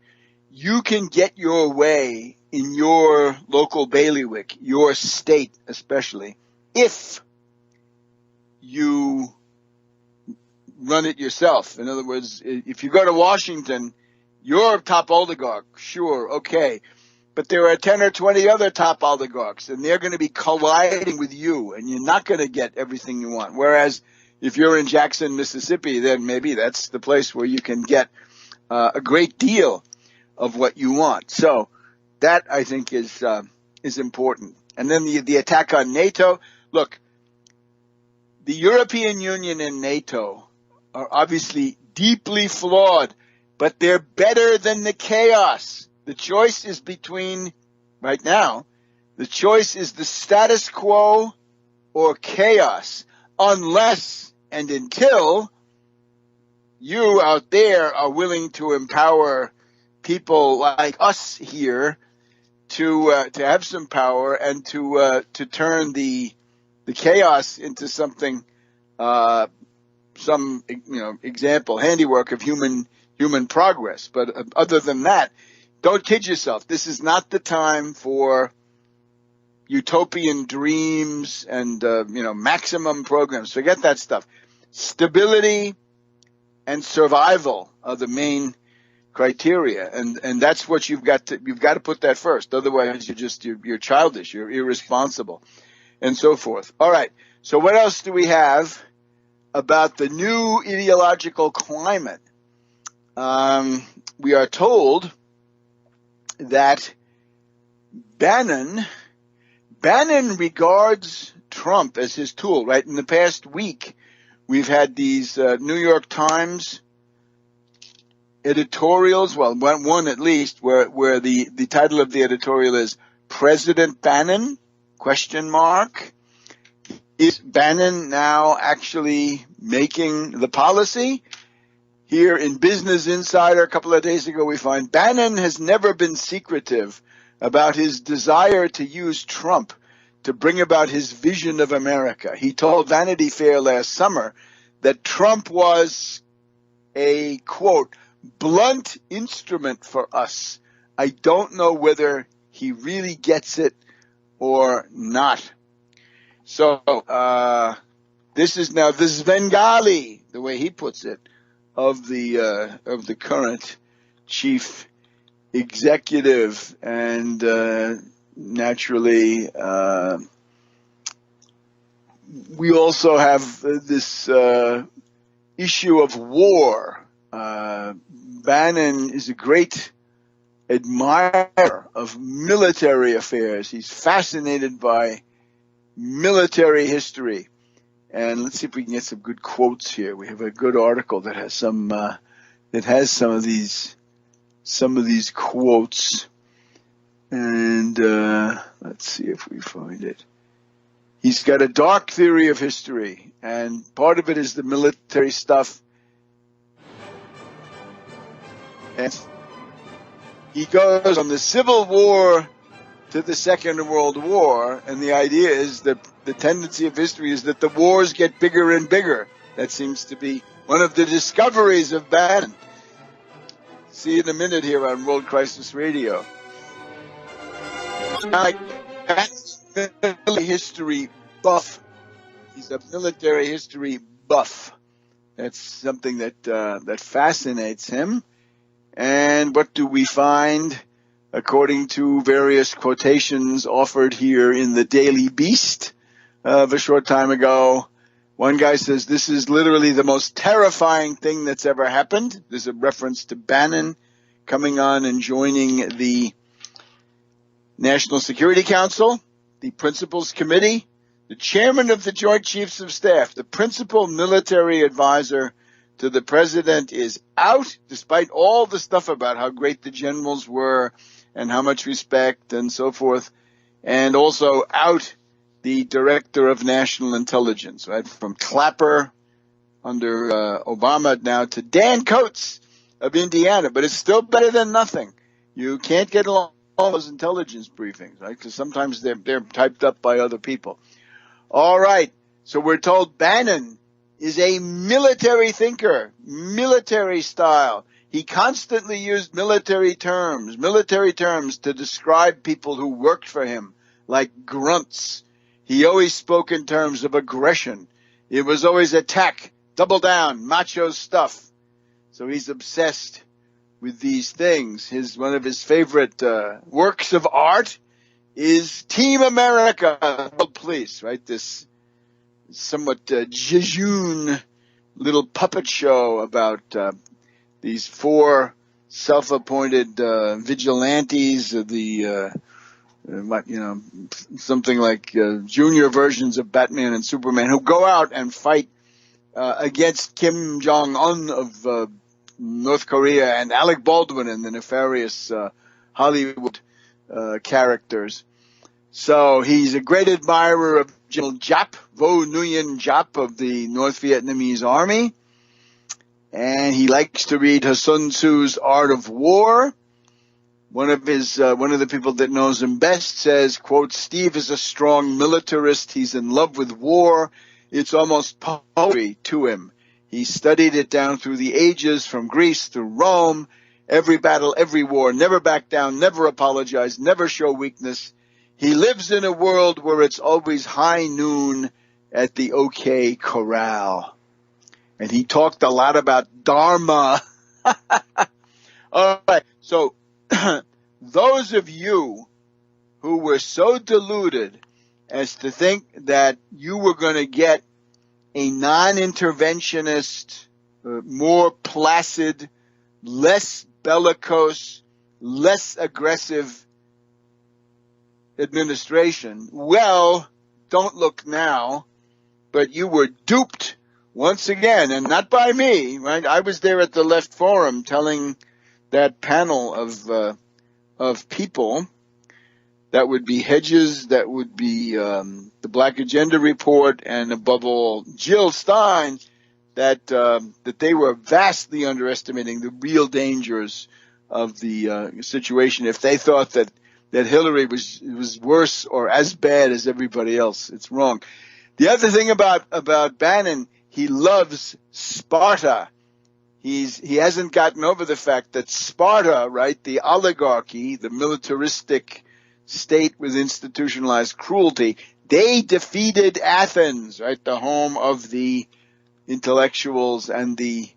you can get your way in your local bailiwick, your state especially, if you run it yourself. In other words, if you go to Washington, you're a top oligarch, sure, okay. But there are 10 or 20 other top oligarchs, and they're going to be colliding with you, and you're not going to get everything you want. Whereas if you're in Jackson, Mississippi, then maybe that's the place where you can get a great deal of what you want. So that, I think, is important. And then the attack on NATO. Look, the European Union and NATO are obviously deeply flawed, but they're better than the chaos. The choice is between, right now, the choice is the status quo or chaos, unless and until you out there are willing to empower people like us here to have some power and to turn the chaos into something, some example, handiwork of human progress. But other than that, don't kid yourself. This is not the time for utopian dreams and maximum programs. Forget that stuff. Stability and survival are the main criteria, and that's what you've got to put that first. Otherwise, you're childish, you're irresponsible, and so forth. All right. So what else do we have about the new ideological climate? We are told that Bannon regards Trump as his tool, right? In the past week, we've had these New York Times editorials, well, one at least, where the title of the editorial is President Bannon, ? Is Bannon now actually making the policy? Here in Business Insider a couple of days ago, we find Bannon has never been secretive about his desire to use Trump to bring about his vision of America. He told Vanity Fair last summer that Trump was a, quote, blunt instrument for us. I don't know whether he really gets it or not. So this is now the Svengali, the way he puts it, of the current chief executive, and naturally we also have this issue of war. Bannon is a great admirer of military affairs. He's fascinated by military history. And let's see if we can get some good quotes here. We have a good article that has some of these quotes. And let's see if we find it. He's got a dark theory of history, and part of it is the military stuff. And he goes from the Civil War to the Second World War, and the idea is that the tendency of history is that the wars get bigger and bigger. That seems to be one of the discoveries of Bannon. See you in a minute here on World Crisis Radio. That's military history buff. He's a military history buff. That's something that fascinates him. And what do we find? According to various quotations offered here in the Daily Beast of a short time ago, one guy says this is literally the most terrifying thing that's ever happened. There's a reference to Bannon coming on and joining the National Security Council, the Principals Committee, the chairman of the Joint Chiefs of Staff, the principal military advisor to the president is out, despite all the stuff about how great the generals were and how much respect and so forth, and also out the director of national intelligence, right? From Clapper under Obama now to Dan Coates of Indiana, but it's still better than nothing. You can't get along all those intelligence briefings, right? Because sometimes they're typed up by other people. All right. So we're told Bannon is a military thinker, military style. He constantly used military terms to describe people who worked for him, like grunts. He always spoke in terms of aggression. It was always attack, double down, macho stuff. So he's obsessed with these things. One of his favorite works of art is Team America, World Police, right? This somewhat jejune little puppet show about these four self-appointed vigilantes of the something like junior versions of Batman and Superman who go out and fight against Kim Jong-un of North Korea and Alec Baldwin and the nefarious Hollywood characters. So he's a great admirer of General Giap, Vo Nguyen Giap of the North Vietnamese Army. And he likes to read Sun Tzu's Art of War. One of the people that knows him best says, quote, Steve is a strong militarist. He's in love with war. It's almost poetry to him. He studied it down through the ages, from Greece to Rome. Every battle, every war, never back down, never apologize, never show weakness. He lives in a world where it's always high noon at the OK Corral. And he talked a lot about Dharma. All right, so those of you who were so deluded as to think that you were going to get a non-interventionist, more placid, less bellicose, less aggressive administration, well, don't look now, but you were duped once again, and not by me, right? I was there at the Left Forum telling that panel of people. That would be Hedges, that would be the Black Agenda Report, and above all, Jill Stein, that they were vastly underestimating the real dangers of the situation. If they thought that Hillary was worse or as bad as everybody else, it's wrong. The other thing about Bannon, he loves Sparta. He hasn't gotten over the fact that Sparta, right, the oligarchy, the militaristic state with institutionalized cruelty, they defeated Athens, right, the home of the intellectuals and the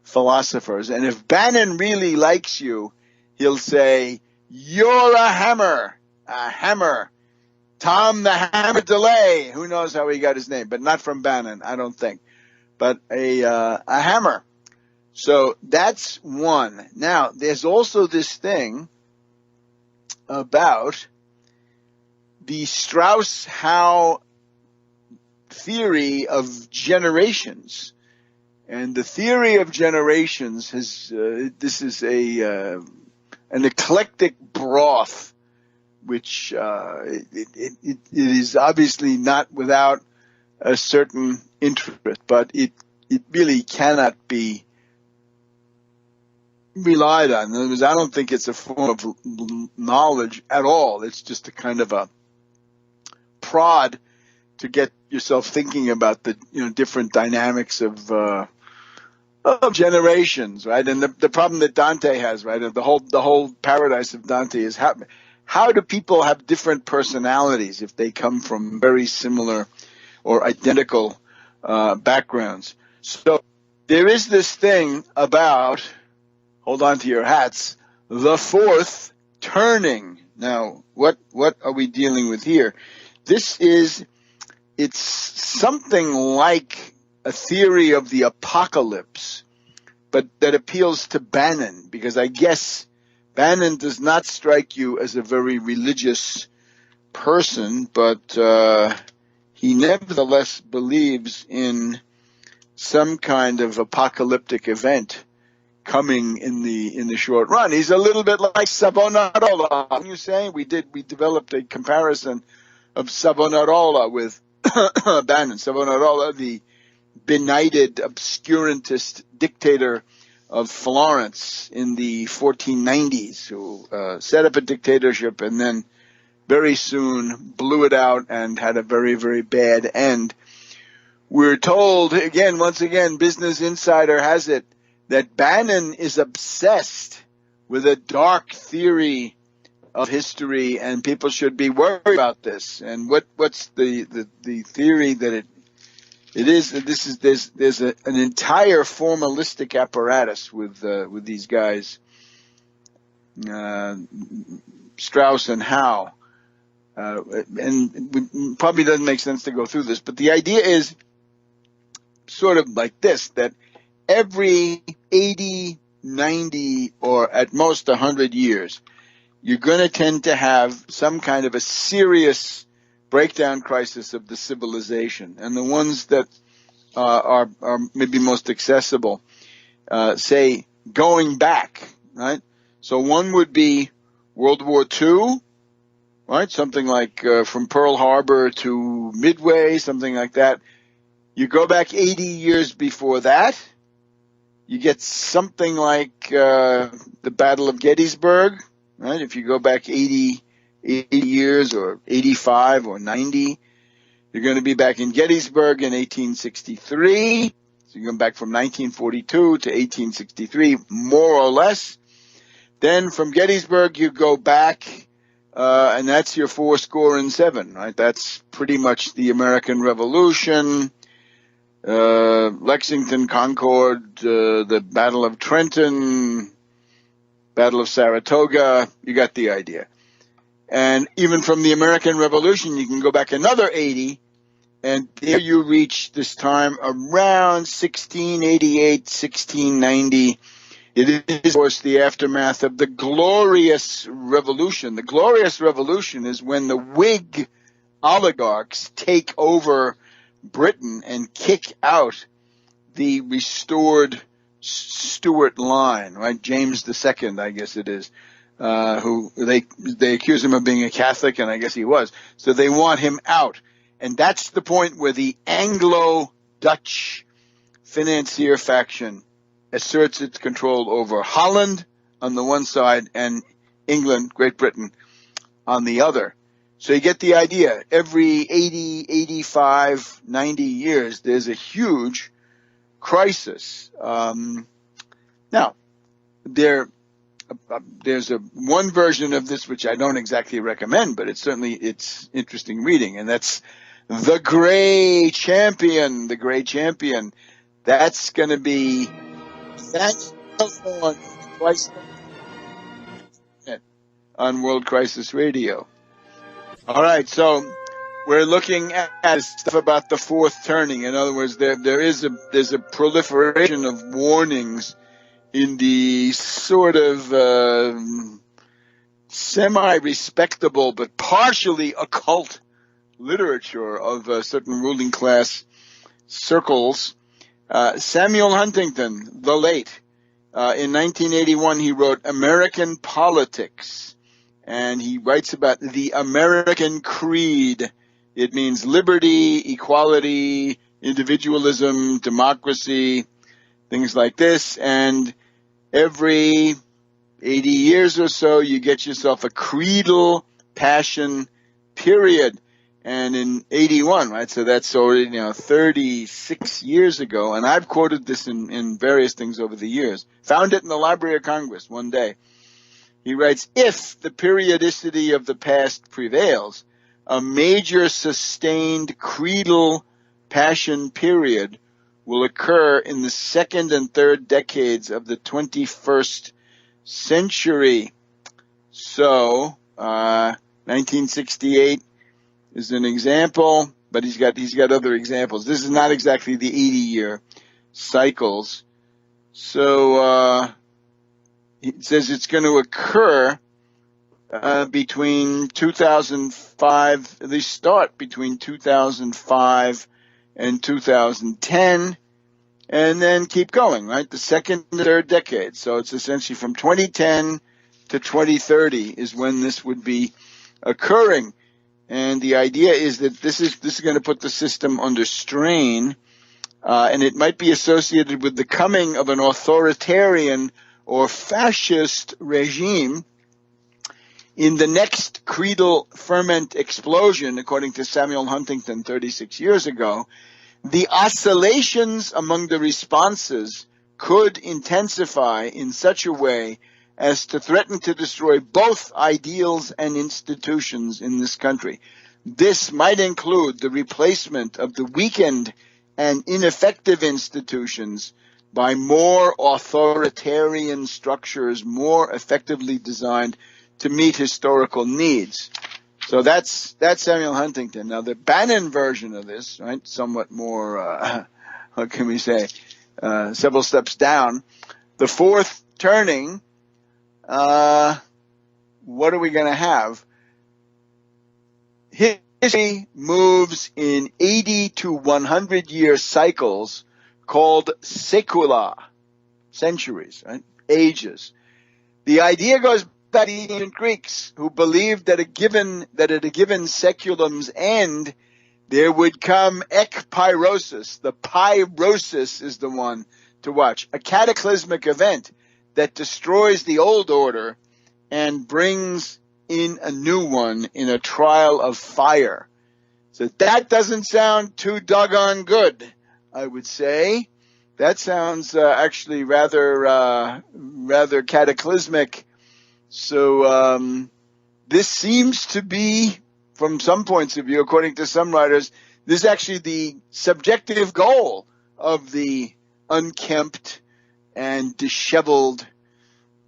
philosophers. And if Bannon really likes you, he'll say, you're a hammer. Tom the Hammer DeLay. Who knows how he got his name, but not from Bannon, I don't think. But a hammer. So that's one. Now, there's also this thing about the Strauss-Howe theory of generations. And the theory of generations this is an eclectic broth, which it is obviously not without a certain interest, but it really cannot be relied on. In other words, I don't think it's a form of knowledge at all. It's just a kind of a prod to get yourself thinking about the different dynamics of generations, right? And the problem that Dante has, right? The whole paradise of Dante is how do people have different personalities if they come from very similar or identical backgrounds? So there is this thing about, hold on to your hats, the fourth turning. Now, what are we dealing with here? It's something like a theory of the apocalypse, but that appeals to Bannon, because I guess Bannon does not strike you as a very religious person, but he nevertheless believes in some kind of apocalyptic event coming in the short run. He's a little bit like Savonarola. Can you say we developed a comparison of Savonarola with Bannon. Savonarola, the benighted obscurantist dictator of Florence in the 1490s, who set up a dictatorship and then very soon blew it out and had a very, very bad end. We're told, once again, Business Insider has it, that Bannon is obsessed with a dark theory of history, and people should be worried about this. And what's the theory that it is? There's an entire formalistic apparatus with these guys, Strauss and Howe, and it probably doesn't make sense to go through this, but the idea is sort of like this, that every 80, 90, or at most 100 years, you're going to tend to have some kind of a serious breakdown crisis of the civilization. And the ones that are maybe most accessible, say, going back, right? So one would be World War II, right? Something like from Pearl Harbor to Midway, something like that. You go back 80 years before that, you get something like the Battle of Gettysburg, right? If you go back 80 years or 85 or 90, you're going to be back in Gettysburg in 1863. So you're going back from 1942 to 1863, more or less. Then from Gettysburg, you go back, and that's your 77, right? That's pretty much the American Revolution, Lexington, Concord, the Battle of Trenton, Battle of Saratoga. You got the idea. And even from the American Revolution, you can go back another 80, and there you reach this time around 1688, 1690. It is, of course, the aftermath of the Glorious Revolution. The Glorious Revolution is when the Whig oligarchs take over Britain and kick out the restored Stuart line, right? James II, I guess it is, who they accuse him of being a Catholic, and I guess he was. So they want him out. And that's the point where the Anglo-Dutch financier faction asserts its control over Holland on the one side and England, Great Britain, on the other. So you get the idea. Every 80, 85, 90 years, there's a huge crisis. Now, there's one version of this which I don't exactly recommend, but it's interesting reading, and that's The Gray Champion. The Gray Champion. That's going to be on World Crisis Radio. All right, so we're looking at stuff about the fourth turning. In other words, there's a proliferation of warnings in the sort of semi-respectable but partially occult literature of certain ruling class circles. Samuel Huntington, the late, in 1981, he wrote American Politics. And he writes about the American creed. It means liberty, equality, individualism, democracy, things like this. And every 80 years or so, you get yourself a creedal passion period. And in 81, right, so that's already 36 years ago. And I've quoted this in various things over the years. Found it in the Library of Congress one day. He writes, if the periodicity of the past prevails, a major sustained creedal passion period will occur in the second and third decades of the 21st century. So, 1968 is an example, but he's got other examples. This is not exactly the 80-year cycles. So, it says it's going to occur between 2005, they start between 2005 and 2010, and then keep going, right? The second and third decade. So it's essentially from 2010 to 2030 is when this would be occurring. And the idea is that this is going to put the system under strain. and it might be associated with the coming of an authoritarian or fascist regime in the next creedal ferment explosion, according to Samuel Huntington 36 years ago. The oscillations among the responses could intensify in such a way as to threaten to destroy both ideals and institutions in this country. This might include the replacement of the weakened and ineffective institutions by more authoritarian structures, more effectively designed to meet historical needs. So that's Samuel Huntington. Now the Bannon version of this, right, somewhat more, what can we say, several steps down. The fourth turning, what are we going to have? History moves in 80 to 100 year cycles called secula, centuries, right? Ages. The idea goes back to the ancient Greeks, who believed that at a given seculum's end, there would come ekpyrosis. The pyrosis is the one to watch. A cataclysmic event that destroys the old order and brings in a new one in a trial of fire. So that doesn't sound too doggone good, I would say. That sounds actually rather cataclysmic. So this seems to be, from some points of view, according to some writers, this is actually the subjective goal of the unkempt and disheveled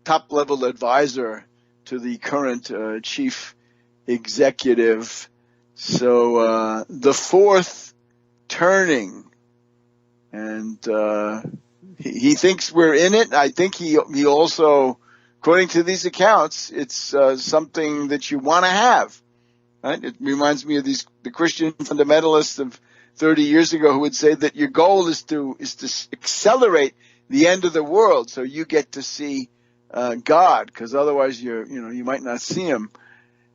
top-level advisor to the current chief executive. So the fourth turning, and he thinks we're in it. I think he also, according to these accounts, it's something that you want to have. Right? It reminds me of the Christian fundamentalists of 30 years ago who would say that your goal is to accelerate the end of the world, so you get to see God, because otherwise you might not see Him.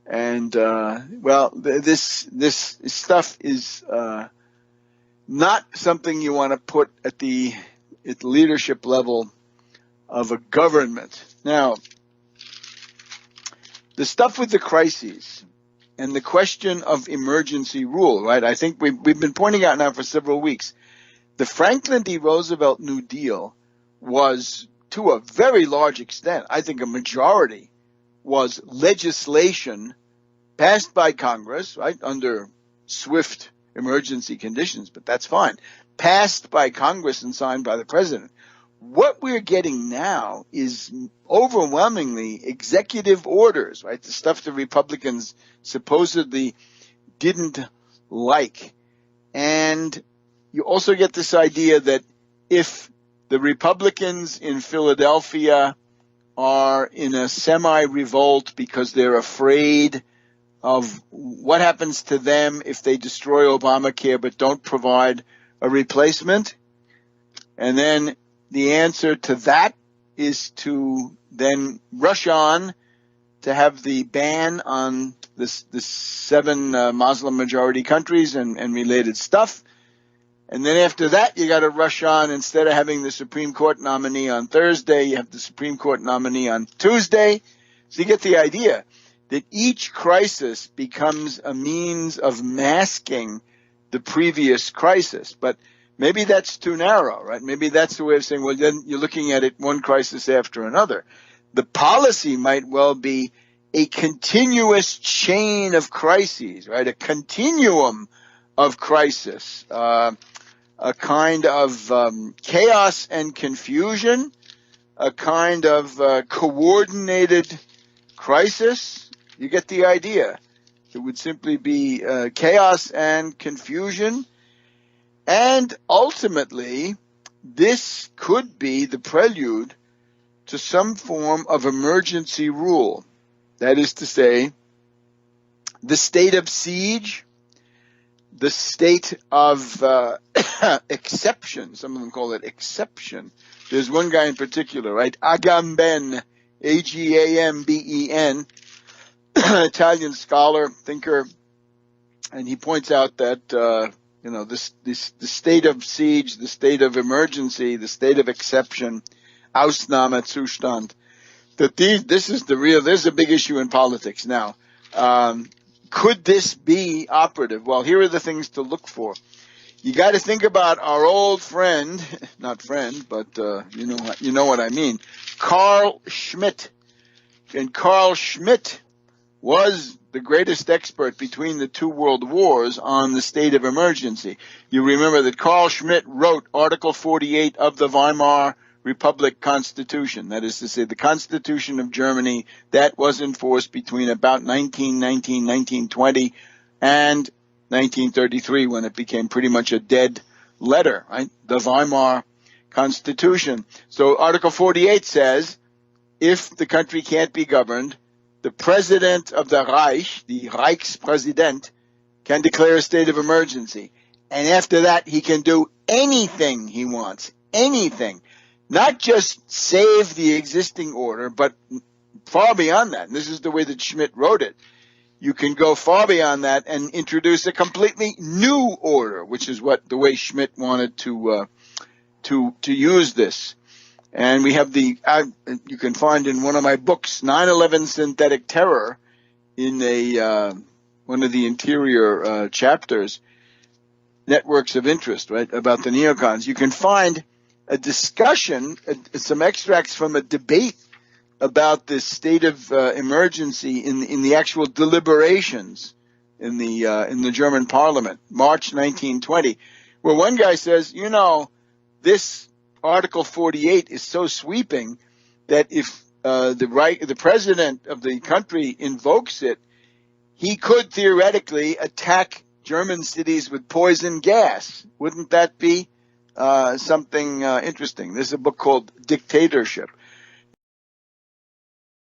And this stuff is not something you want to put at the leadership level of a government. Now, the stuff with the crises and the question of emergency rule, right? I think we've been pointing out now for several weeks. The Franklin D. Roosevelt New Deal was, to a very large extent, I think a majority, was legislation passed by Congress, right, under swift emergency conditions, but that's fine, passed by Congress and signed by the president. What we're getting now is overwhelmingly executive orders, right, the stuff the Republicans supposedly didn't like. And you also get this idea that if the Republicans in Philadelphia are in a semi-revolt because they're afraid of what happens to them if they destroy Obamacare but don't provide a replacement. And then the answer to that is to then rush on to have the ban on the 7 Muslim majority countries and related stuff. And then after that, you got to rush on. Instead of having the Supreme Court nominee on Thursday, you have the Supreme Court nominee on Tuesday. So you get the idea that each crisis becomes a means of masking the previous crisis. But maybe that's too narrow, right? Maybe that's the way of saying, well, then you're looking at it one crisis after another. The policy might well be a continuous chain of crises, right? A continuum of crisis. A kind of chaos and confusion, a kind of coordinated crisis. You get the idea. It would simply be chaos and confusion. And ultimately, this could be the prelude to some form of emergency rule. That is to say, the state of siege, the state of exception. Some of them call it exception. There's one guy in particular, right? Agamben, Agamben, Italian scholar, thinker, and he points out that the state of siege, the state of emergency, the state of exception, Ausnahmezustand. There's a big issue in politics now. Could this be operative? Well, here are the things to look for. You got to think about our old friend, not friend, but you know what I mean, Carl Schmitt. And Carl Schmitt was the greatest expert between the two world wars on the state of emergency. You remember that Carl Schmitt wrote Article 48 of the Weimar Republic Constitution. That is to say, the Constitution of Germany that was enforced between about 1919, 1920 and 1933, when it became pretty much a dead letter, right? The Weimar Constitution. So Article 48 says, if the country can't be governed, the president of the Reich, the Reichspräsident, can declare a state of emergency. And after that, he can do anything he wants. Anything. Not just save the existing order, but far beyond that. And this is the way that Schmitt wrote it. You can go far beyond that and introduce a completely new order, which is the way Schmitt wanted to use this. And we have you can find in one of my books, 9/11 Synthetic Terror, in one of the interior chapters, Networks of Interest, right, about the neocons. You can find a discussion, some extracts from a debate about this state of emergency in the actual deliberations in the German Parliament, March 1920, where one guy says, this Article 48 is so sweeping that if the president of the country invokes it, he could theoretically attack German cities with poison gas. Wouldn't that be something interesting? There's a book called Dictatorship.